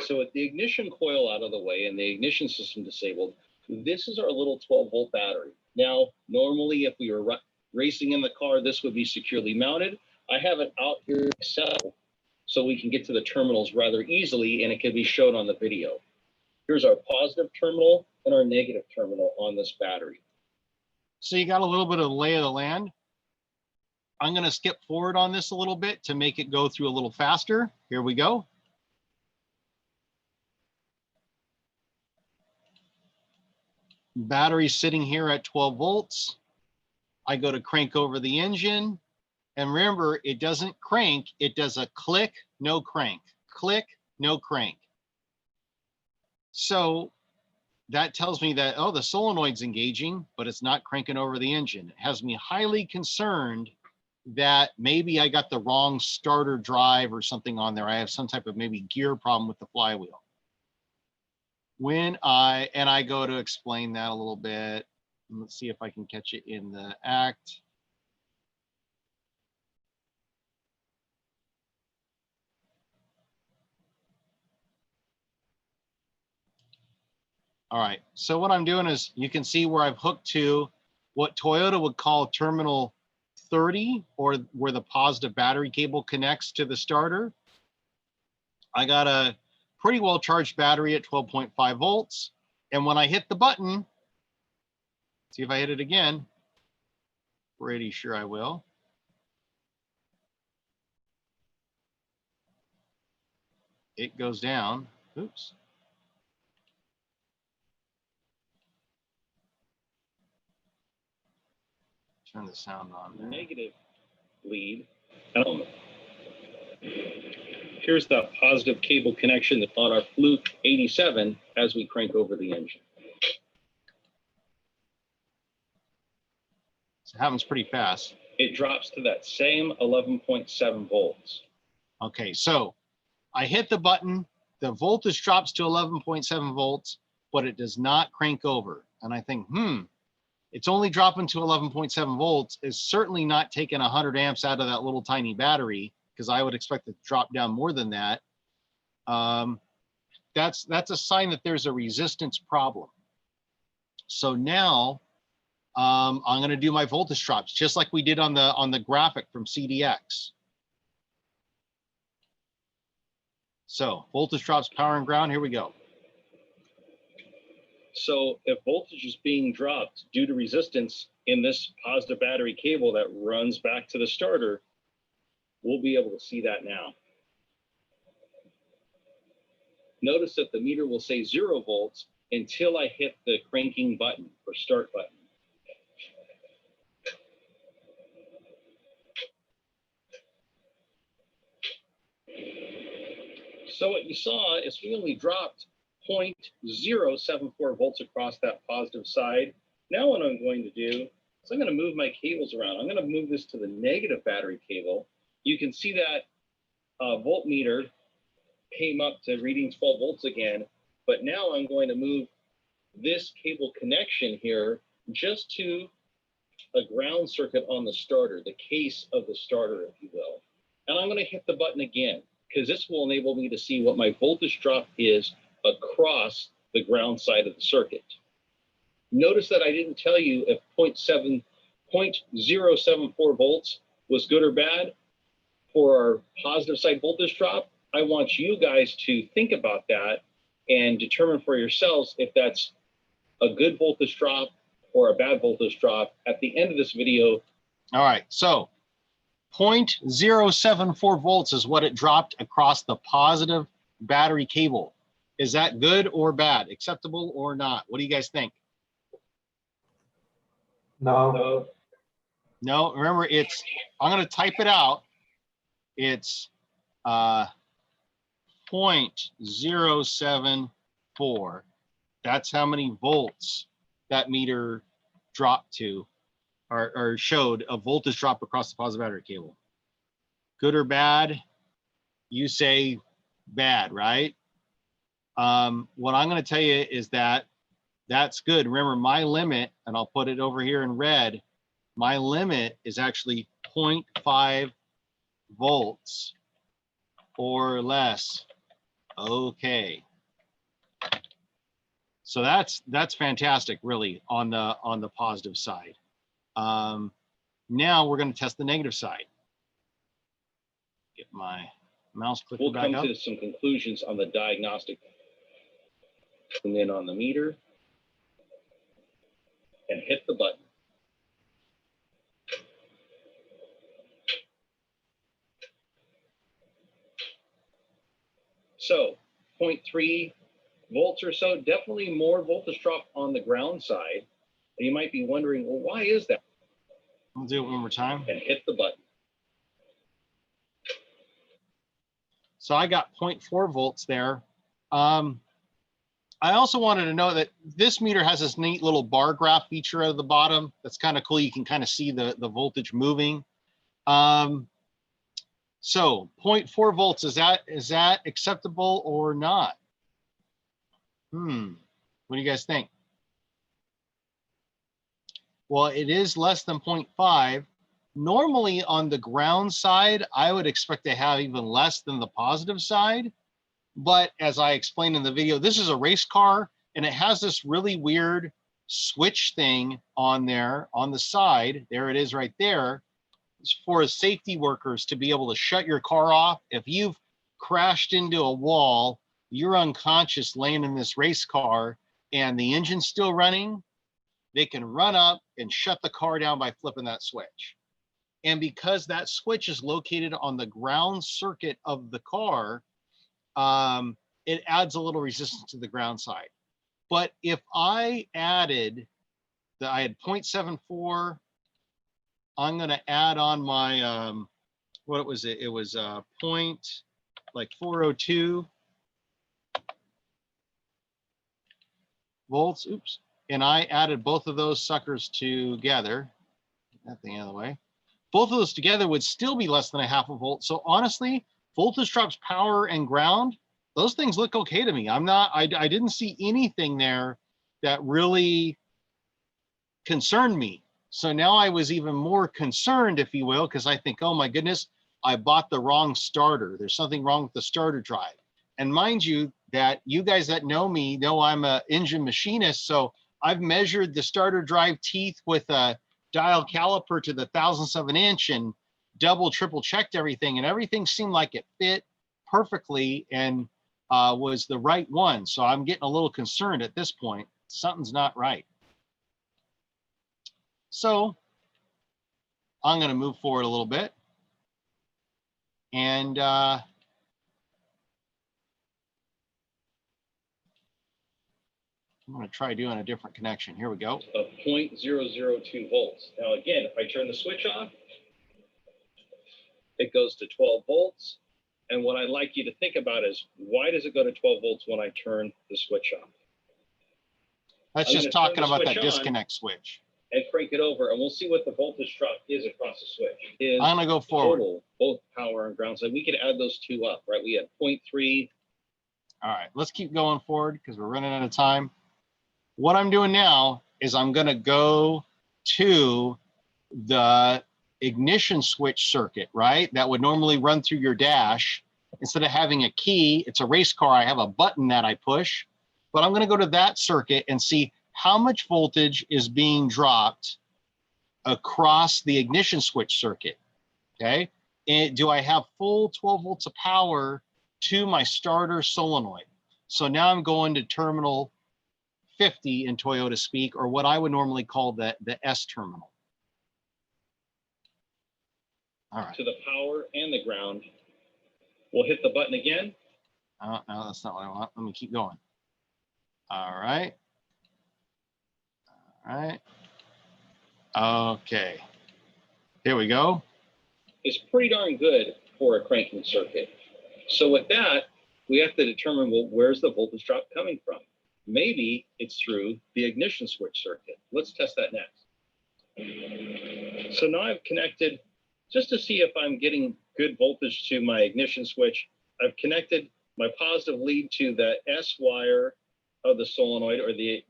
So with the ignition coil out of the way and the ignition system disabled, this is our little 12-volt battery. Now, normally if we were racing in the car, this would be securely mounted. I have it out here set so we can get to the terminals rather easily, and it can be shown on the video. Here's our positive terminal and our negative terminal on this battery. So you got a little bit of lay of the land. I'm going to skip forward on this a little bit to make it go through a little faster. Here we go. Battery sitting here at 12 volts. I go to crank over the engine. And remember, it doesn't crank. It does a click, no crank. Click, no crank. So that tells me that, oh, the solenoid's engaging, but it's not cranking over the engine. It has me highly concerned that maybe I got the wrong starter drive or something on there. I have some type of maybe gear problem with the flywheel. When I go to explain that a little bit, let's see if I can catch it in the act. All right, so what I'm doing is you can see where I've hooked to what Toyota would call terminal 30, or where the positive battery cable connects to the starter. I got a pretty well charged battery at 12.5 volts. And when I hit the button, see if I hit it again, pretty sure I will. It goes down, oops. Turn the sound on there. Negative lead Here's the positive cable connection on our Fluke 87 as we crank over the engine. So it happens pretty fast. It drops to that same 11.7 volts. Okay, so I hit the button, the voltage drops to 11.7 volts, but it does not crank over. And I think, it's only dropping to 11.7 volts. It's certainly not taking 100 amps out of that little tiny battery, because I would expect it to drop down more than that. That's a sign that there's a resistance problem. So now I'm going to do my voltage drops, just like we did on the graphic from CDX. So voltage drops, power and ground, here we go. So if voltage is being dropped due to resistance in this positive battery cable that runs back to the starter, we'll be able to see that now. Notice that the meter will say 0 volts until I hit the cranking button or start button. So what you saw is we only dropped 0.074 volts across that positive side. Now what I'm going to do is I'm going to move my cables around. I'm going to move this to the negative battery cable. You can see that voltmeter came up to reading 12 volts again, but now I'm going to move this cable connection here just to a ground circuit on the starter, the case of the starter, if you will. And I'm going to hit the button again, because this will enable me to see what my voltage drop is across the ground side of the circuit. Notice that I didn't tell you if 0.074 volts was good or bad for our positive side voltage drop. I want you guys to think about that and determine for yourselves if that's a good voltage drop or a bad voltage drop at the end of this video. All right, so 0.074 volts is what it dropped across the positive battery cable. Is that good or bad, acceptable or not? What do you guys think? No. No, remember I'm going to type it out. It's 0.074. That's how many volts that meter dropped to, or showed a voltage drop across the positive battery cable. Good or bad? You say bad, right? What I'm going to tell you is that that's good. Remember, my limit, and I'll put it over here in red, my limit is actually 0.5 volts or less. Okay. So that's fantastic, really, on the positive side. Now we're going to test the negative side. Get my mouse clicker We'll back come up. to some conclusions on the diagnostic. And then on the meter and hit the button. So 0.3 volts or so, definitely more voltage drop on the ground side. And you might be wondering, well, why is that? We'll do it one more time. And hit the button. So I got 0.4 volts there. I also wanted to know that this meter has this neat little bar graph feature at the bottom. That's kind of cool. You can kind of see the voltage moving. So 0.4 volts, is that acceptable or not? What do you guys think? Well, it is less than 0.5. Normally on the ground side, I would expect to have even less than the positive side. But as I explained in the video, this is a race car and it has this really weird switch thing on there on the side. There it is right there. It's for safety workers to be able to shut your car off. If you've crashed into a wall, you're unconscious laying in this race car and the engine's still running, they can run up and shut the car down by flipping that switch. And because that switch is located on the ground circuit of the car, it adds a little resistance to the ground side. But if I added I had 0.74, I'm going to add on my what was it? It was point like 402 volts. Oops. And I added both of those suckers together. Get that thing out of the way. Both of those together would still be less than a half a volt. So honestly, voltage drops, power, and ground, those things look okay to me. I didn't see anything there that really concerned me. So now I was even more concerned, if you will, because I think, oh my goodness, I bought the wrong starter. There's something wrong with the starter drive. And mind you, that you guys that know me know I'm an engine machinist. So I've measured the starter drive teeth with a dial caliper to the thousandths of an inch and double, triple checked everything. And everything seemed like it fit perfectly and was the right one. So I'm getting a little concerned at this point. Something's not right. So I'm going to move forward a little bit. And I'm going to try doing a different connection. Here we go. Of 0.002 volts. Now, again, if I turn the switch off, it goes to 12 volts. And what I'd like you to think about is, why does it go to 12 volts when I turn the switch off? That's just talking about that disconnect switch. And crank it over, and we'll see what the voltage drop is across the switch. I'm going to go forward. Total, both power and ground. So we could add those two up, right? We had 0.3. All right, let's keep going forward because we're running out of time. What I'm doing now is I'm going to go to the ignition switch circuit, right? That would normally run through your dash. Instead of having a key, it's a race car, I have a button that I push. But I'm going to go to that circuit and see how much voltage is being dropped across the ignition switch circuit, okay? And do I have full 12 volts of power to my starter solenoid? So now I'm going to terminal 50 in Toyota speak, or what I would normally call the S terminal. All right. To the power and the ground. We'll hit the button again. No, that's not what I want. Let me keep going. All right. All right. Okay. Here we go. It's pretty darn good for a cranking circuit. So with that, we have to determine, well, where's the voltage drop coming from? Maybe it's through the ignition switch circuit. Let's test that next. So now I've connected, just to see if I'm getting good voltage to my ignition switch, I've connected my positive lead to the S wire of the solenoid, or the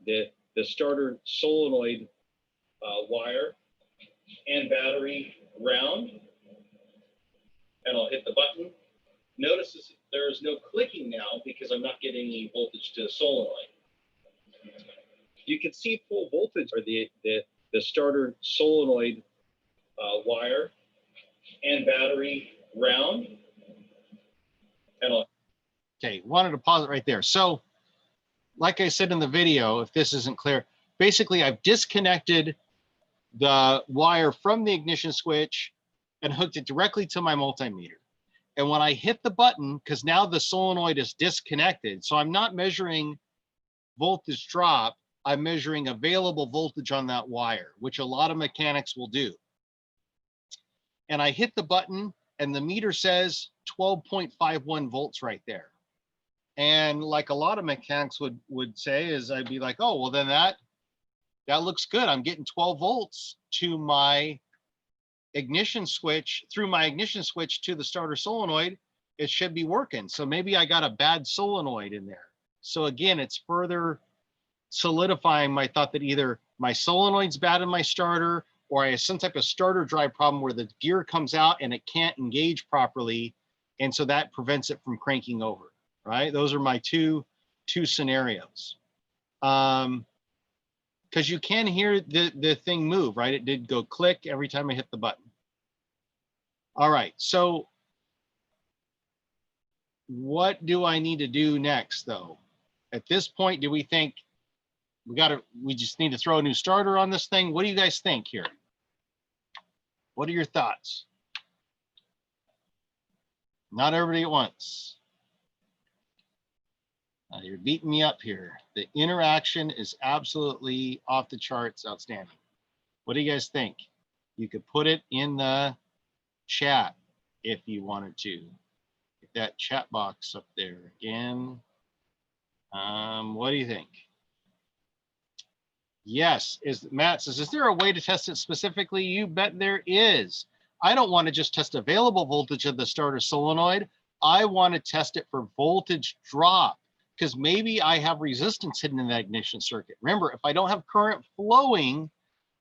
starter solenoid wire, and battery ground. And I'll hit the button. Notice there's no clicking now because I'm not getting any voltage to the solenoid. You can see full voltage, or the starter solenoid wire and battery ground. And I'll Okay, wanted to pause it right there. So like I said in the video, if this isn't clear, basically I've disconnected the wire from the ignition switch and hooked it directly to my multimeter. And when I hit the button, because now the solenoid is disconnected, so I'm not measuring voltage drop, I'm measuring available voltage on that wire, which a lot of mechanics will do. And I hit the button and the meter says 12.51 volts right there. And like a lot of mechanics would say, is I'd be like, oh, well then that looks good. I'm getting 12 volts to my ignition switch, through my ignition switch to the starter solenoid. It should be working. So maybe I got a bad solenoid in there. So again, it's further solidifying my thought that either my solenoid's bad in my starter, or I have some type of starter drive problem where the gear comes out and it can't engage properly. And so that prevents it from cranking over. Right? Those are my two scenarios. Because you can hear the thing move, right? It did go click every time I hit the button. All right, so what do I need to do next though? At this point, do we think we just need to throw a new starter on this thing? What do you guys think here? What are your thoughts? Not everybody at once. You're beating me up here. The interaction is absolutely off the charts, outstanding. What do you guys think? You could put it in the chat if you wanted to. Get that chat box up there again. What do you think? Yes, Matt says, is there a way to test it specifically? You bet there is. I don't want to just test available voltage of the starter solenoid. I want to test it for voltage drop, because maybe I have resistance hidden in that ignition circuit. Remember, if I don't have current flowing,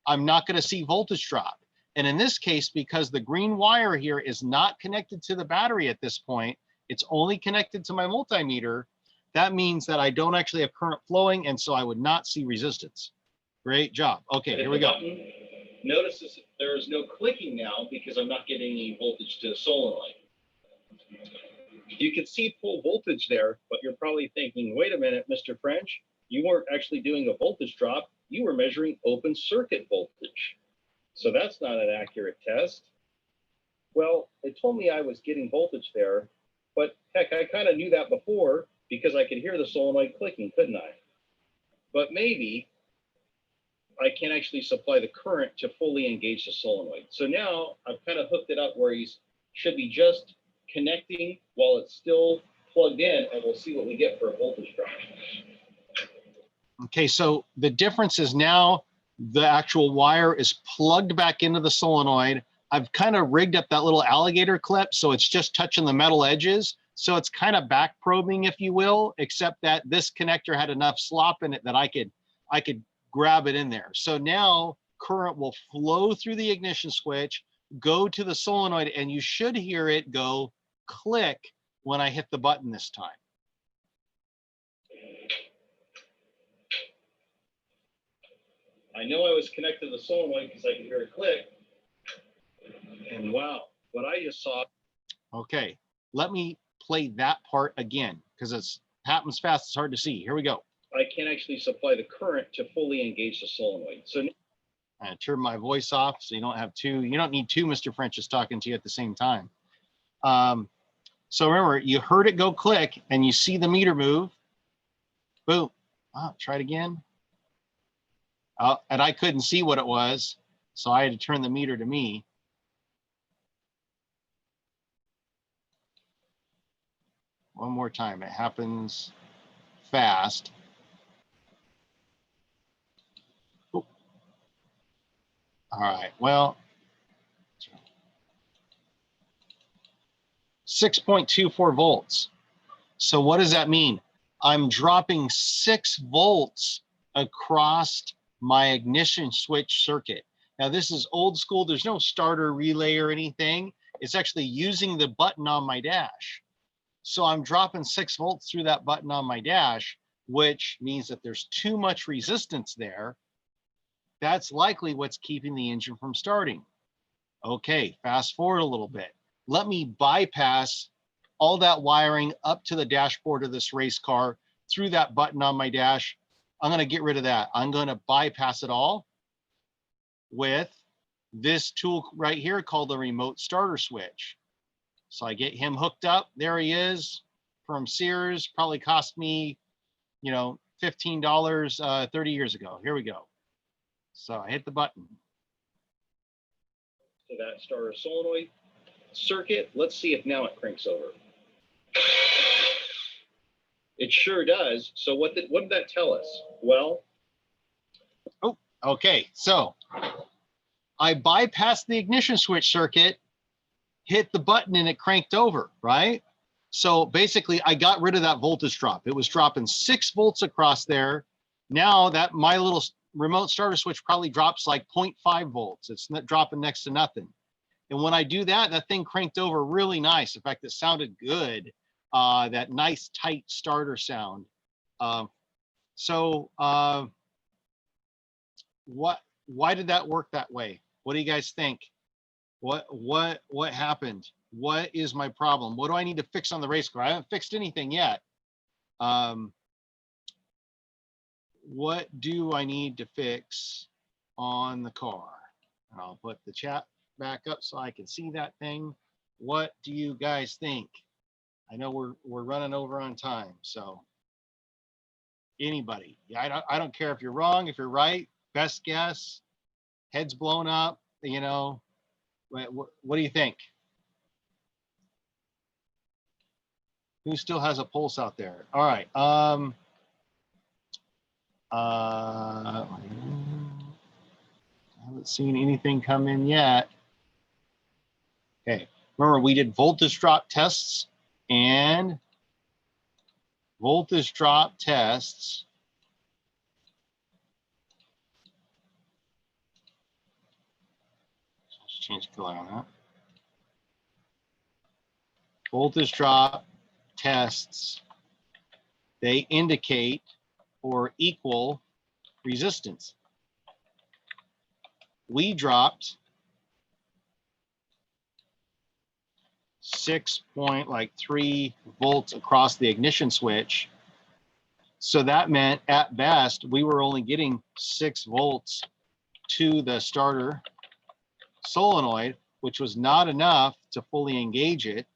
I'm not going to see voltage drop. And in this case, because the green wire here is not connected to the battery at this point, it's only connected to my multimeter, that means that I don't actually have current flowing, and so I would not see resistance. Great job. Okay, here we go. Notice there is no clicking now because I'm not getting any voltage to the solenoid. You can see full voltage there, but you're probably thinking, wait a minute, Mr. French, you weren't actually doing a voltage drop. You were measuring open circuit voltage. So that's not an accurate test. Well, it told me I was getting voltage there, but heck, I kind of knew that before because I could hear the solenoid clicking, couldn't I? But maybe I can't actually supply the current to fully engage the solenoid. So now I've kind of hooked it up where he should be just connecting while it's still plugged in, and we'll see what we get for a voltage drop. Okay, so the difference is now the actual wire is plugged back into the solenoid. I've kind of rigged up that little alligator clip so it's just touching the metal edges. So it's kind of back probing, if you will, except that this connector had enough slop in it that I could grab it in there. So now current will flow through the ignition switch, go to the solenoid, and you should hear it go click when I hit the button this time. I know I was connected to the solenoid because I could hear it click. And wow, what I just saw. Okay, let me play that part again because it happens fast, it's hard to see. Here we go. I can't actually supply the current to fully engage the solenoid. So I turn my voice off so you don't need two Mr. Frenches talking to you at the same time. So remember, you heard it go click and you see the meter move. Boom. Oh, try it again. And I couldn't see what it was, so I had to turn the meter to me. One more time. It happens fast. Ooh. All right, well, 6.24 volts. So what does that mean? I'm dropping 6 volts across my ignition switch circuit. Now this is old school. There's no starter relay or anything. It's actually using the button on my dash. So I'm dropping 6 volts through that button on my dash, which means that there's too much resistance there. That's likely what's keeping the engine from starting. Okay, fast forward a little bit. Let me bypass all that wiring up to the dashboard of this race car through that button on my dash. I'm going to get rid of that. I'm going to bypass it all with this tool right here called the remote starter switch. So I get him hooked up. There he is from Sears. Probably cost me, $15 30 years ago. Here we go. So I hit the button. To that starter solenoid circuit. Let's see if now it cranks over. It sure does. So what did that tell us? Well, okay. So I bypassed the ignition switch circuit, hit the button, and it cranked over, right? So basically I got rid of that voltage drop. It was dropping 6 volts across there. Now that my little remote starter switch probably drops like 0.5 volts. It's not dropping next to nothing. And when I do that, that thing cranked over really nice. In fact, it sounded good. That nice tight starter sound. Why did that work that way? What do you guys think? What happened? What is my problem? What do I need to fix on the race car? I haven't fixed anything yet. What do I need to fix on the car? And I'll put the chat back up so I can see that thing. What do you guys think? I know we're running over on time, so anybody. Yeah, I don't care if you're wrong, if you're right, best guess, heads blown up, what do you think? Who still has a pulse out there? All right. I haven't seen anything come in yet. Okay. Remember, we did voltage drop tests and voltage drop tests. Let's change color on that. Voltage drop tests, they indicate or equal resistance. We dropped 6.3 volts across the ignition switch. So that meant at best, we were only getting 6 volts to the starter solenoid, which was not enough to fully engage it.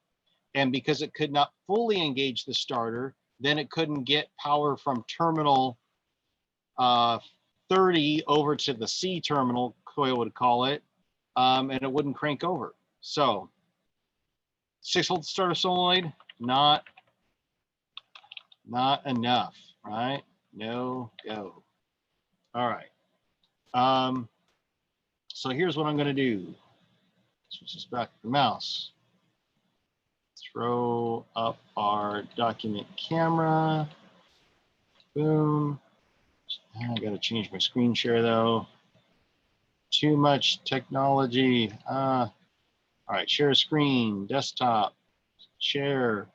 And because it could not fully engage the starter, then it couldn't get power from terminal 30 over to the C terminal, Coyle would call it, and it wouldn't crank over. So 6 volt starter solenoid, not enough, right? No go. All right. So here's what I'm going to do. Switch this back to the mouse. Throw up our document camera. Boom. I got to change my screen share though. Too much technology. All right, share screen, desktop, share,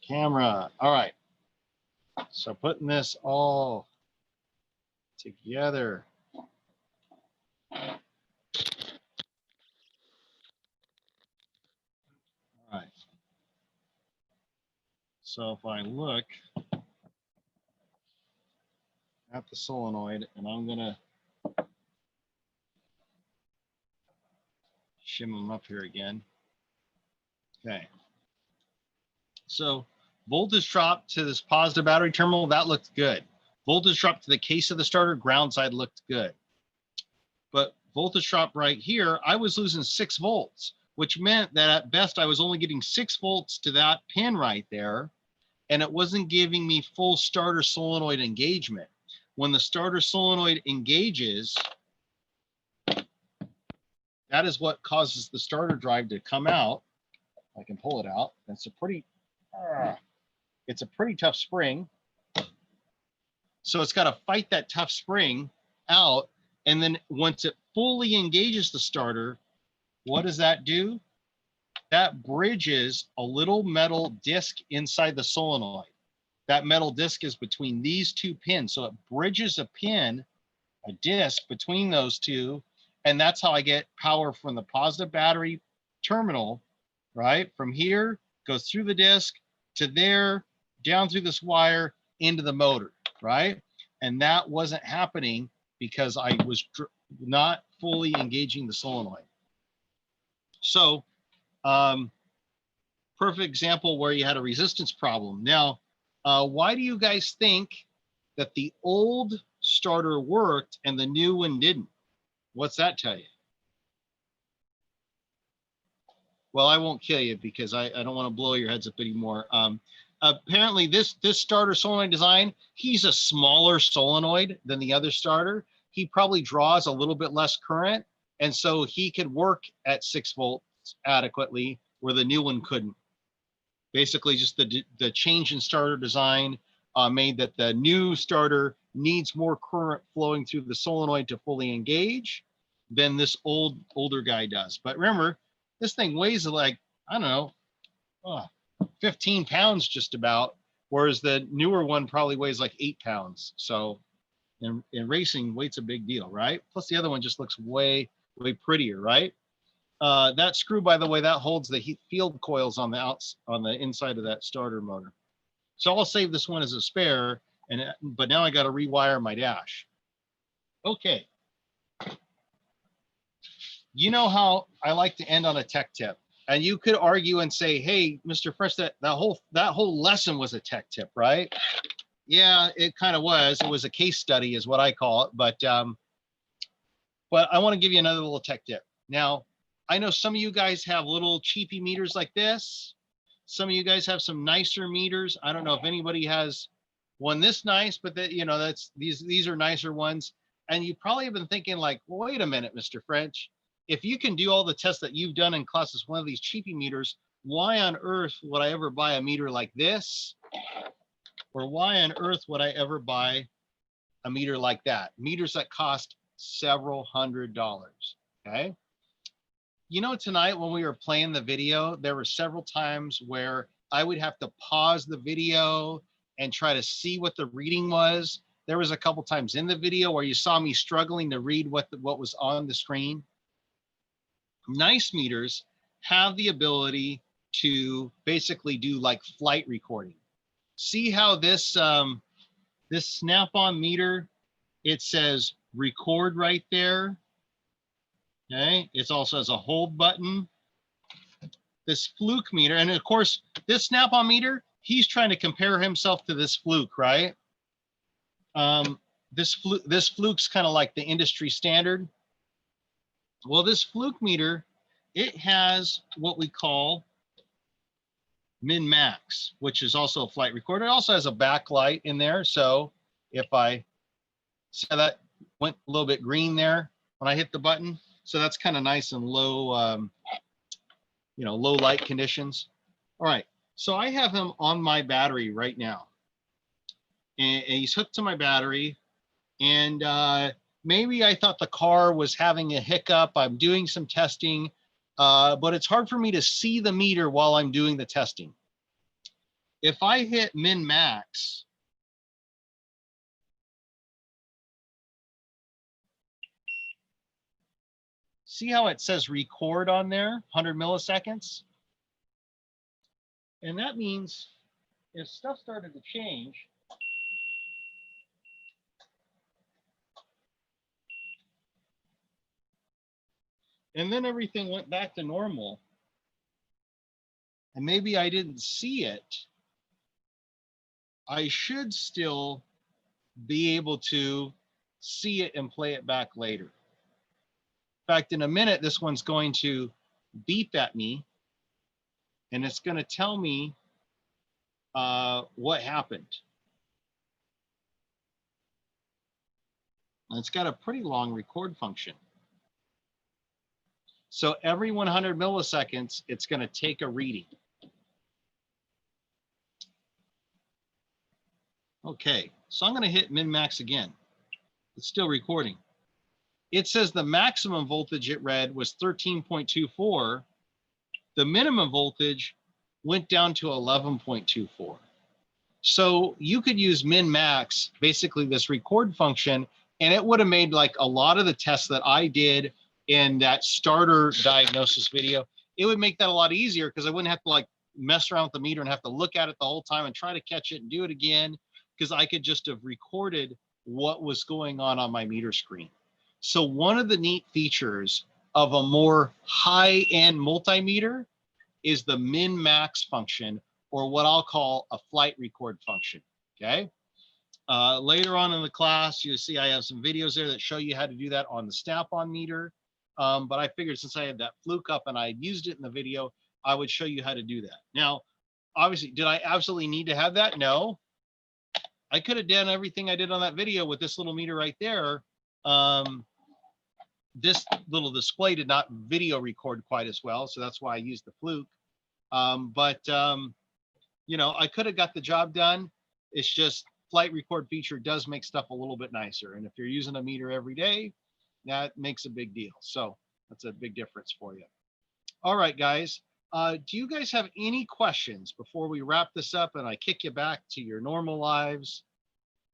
camera. All right. So putting this all together. All right. So if I look at the solenoid, and I'm gonna shim them up here again. Okay. So voltage drop to this positive battery terminal, that looked good. Voltage drop to the case of the starter, ground side looked good. But voltage drop right here, I was losing 6 volts, which meant that at best I was only getting 6 volts to that pin right there, and it wasn't giving me full starter solenoid engagement. When the starter solenoid engages, that is what causes the starter drive to come out. I can pull it out. It's a pretty tough spring. So it's got to fight that tough spring out. And then once it fully engages the starter, what does that do? That bridges a little metal disc inside the solenoid. That metal disc is between these 2 pins. So it bridges a pin, a disc between those 2. And that's how I get power from the positive battery terminal, right? From here, goes through the disc to there, down through this wire, into the motor, right? And that wasn't happening because I was not fully engaging the solenoid. So, perfect example where you had a resistance problem. Now, why do you guys think that the old starter worked and the new one didn't? What's that tell you? Well, I won't kill you because I don't want to blow your heads up anymore. Apparently, this starter solenoid design, he's a smaller solenoid than the other starter. He probably draws a little bit less current, and so he could work at 6 volts adequately where the new one couldn't. Basically, just the change in starter design made that the new starter needs more current flowing through the solenoid to fully engage than this older guy does. But remember, this thing weighs like, I don't know, 15 pounds just about, whereas the newer one probably weighs like 8 pounds. So in racing, weight's a big deal, right? Plus the other one just looks way prettier, right? That screw, by the way, that holds the heat field coils on the inside of that starter motor. So I'll save this one as a spare, but now I got to rewire my dash. Okay. You know how I like to end on a tech tip, and you could argue and say, "Hey, Mr. Fresh, that whole lesson was a tech tip, right?" Yeah, it kind of was. It was a case study, is what I call it. But I want to give you another little tech tip. Now, I know some of you guys have little cheapy meters like this. Some of you guys have some nicer meters. I don't know if anybody has one this nice, but that, you know, that's these are nicer ones. And you probably have been thinking like, well, wait a minute, Mr. French, if you can do all the tests that you've done in class with one of these cheapy meters, why on earth would I ever buy a meter like this? Or why on earth would I ever buy a meter like that? Meters that cost several $100s, okay? You know, tonight when we were playing the video, there were several times where I would have to pause the video and try to see what the reading was. There was a couple times in the video where you saw me struggling to read what was on the screen. Nice meters have the ability to basically do like flight recording. See how this this snap-on meter, it says record right there. Okay, it also has a hold button. This fluke meter, and of course, this snap-on meter, he's trying to compare himself to this fluke, right? This fluke's kind of like the industry standard. Well, this fluke meter, it has what we call min-max, which is also a flight recorder. It also has a backlight in there. So if I see that went a little bit green there when I hit the button, so that's kind of nice and low, you know, low light conditions. All right, so I have him on my battery right now, and he's hooked to my battery. And maybe I thought the car was having a hiccup. I'm doing some testing, but it's hard for me to see the meter while I'm doing the testing. If I hit min-max, see how it says record on there, 100 milliseconds? And that means if stuff started to change, and then everything went back to normal, and maybe I didn't see it, I should still be able to see it and play it back later. In fact, in a minute, this one's going to beep at me, and it's going to tell me what happened. And it's got a pretty long record function. So every 100 milliseconds, it's going to take a reading. Okay, so I'm going to hit min-max again. It's still recording. It says the maximum voltage it read was 13.24. The minimum voltage went down to 11.24. So you could use min-max, basically this record function, and it would have made like a lot of the tests that I did in that starter diagnosis video. It would make that a lot easier because I wouldn't have to like mess around with the meter and have to look at it the whole time and try to catch it and do it again, because I could just have recorded what was going on my meter screen. So one of the neat features of a more high-end multimeter is the min-max function, or what I'll call a flight record function, okay? Later on in the class, you'll see I have some videos there that show you how to do that on the snap-on meter. But I figured since I had that fluke up and I used it in the video, I would show you how to do that. Now, obviously, did I absolutely need to have that? No. I could have done everything I did on that video with this little meter right there. This little display did not video record quite as well, so that's why I used the fluke. You know, I could have got the job done. It's just flight record feature does make stuff a little bit nicer. And if you're using a meter every day, that makes a big deal. So that's a big difference for you. All right, guys. Do you guys have any questions before we wrap this up and I kick you back to your normal lives?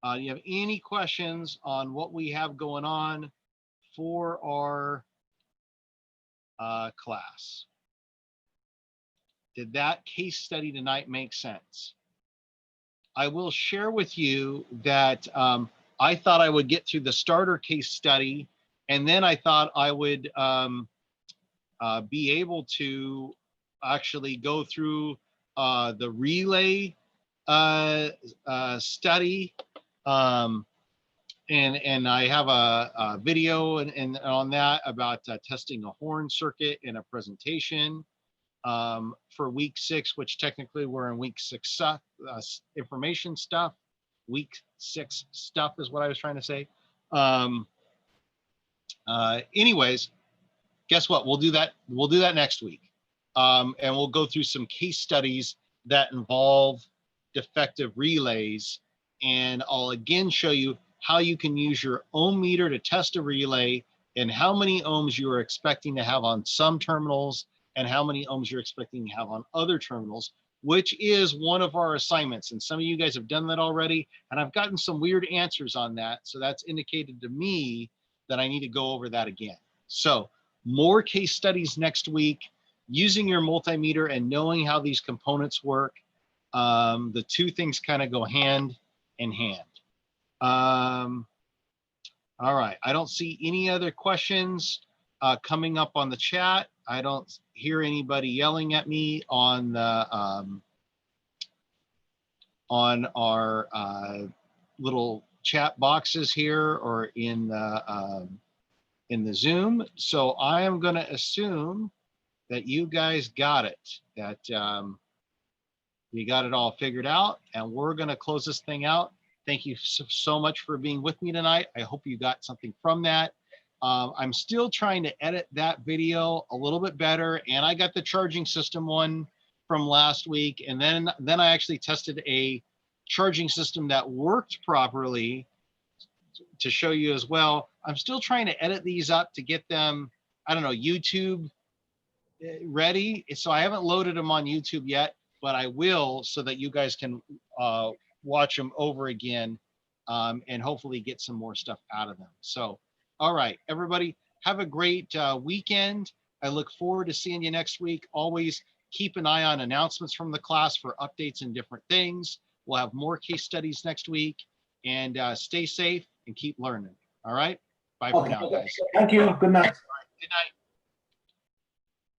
Do you have any questions on what we have going on for our class? Did that case study tonight make sense? I will share with you that I thought I would get through the starter case study, and then I thought I would be able to actually go through the relay study. and I have a video and on that about testing a horn circuit in a presentation for week 6, which technically we're in week 6 information stuff. Week 6 stuff is what I was trying to say. Anyways, guess what? We'll do that. We'll do that next week, and we'll go through some case studies that involve defective relays, and I'll again show you how you can use your ohm meter to test a relay and how many ohms you are expecting to have on some terminals and how many ohms you're expecting to have on other terminals, which is one of our assignments. And some of you guys have done that already, and I've gotten some weird answers on that. So that's indicated to me that I need to go over that again. So more case studies next week, using your multimeter and knowing how these components work. The two things kind of go hand in hand. All right, I don't see any other questions coming up on the chat. I don't hear anybody yelling at me on the on our little chat boxes here or in the Zoom. So I am going to assume that you guys got it, that we got it all figured out, and we're going to close this thing out. Thank you so much for being with me tonight. I hope you got something from that. I'm still trying to edit that video a little bit better, and I got the charging system one from last week, and then I actually tested a charging system that worked properly to show you as well. I'm still trying to edit these up to get them, I don't know, YouTube ready. So I haven't loaded them on YouTube yet, but I will, so that you guys can watch them over again and hopefully get some more stuff out of them. So, all right, everybody, have a great weekend. I look forward to seeing you next week. Always keep an eye on announcements from the class for updates and different things. We'll have more case studies next week, and stay safe and keep learning. All right, bye for now, guys. Thank you. Good night. All right, good night.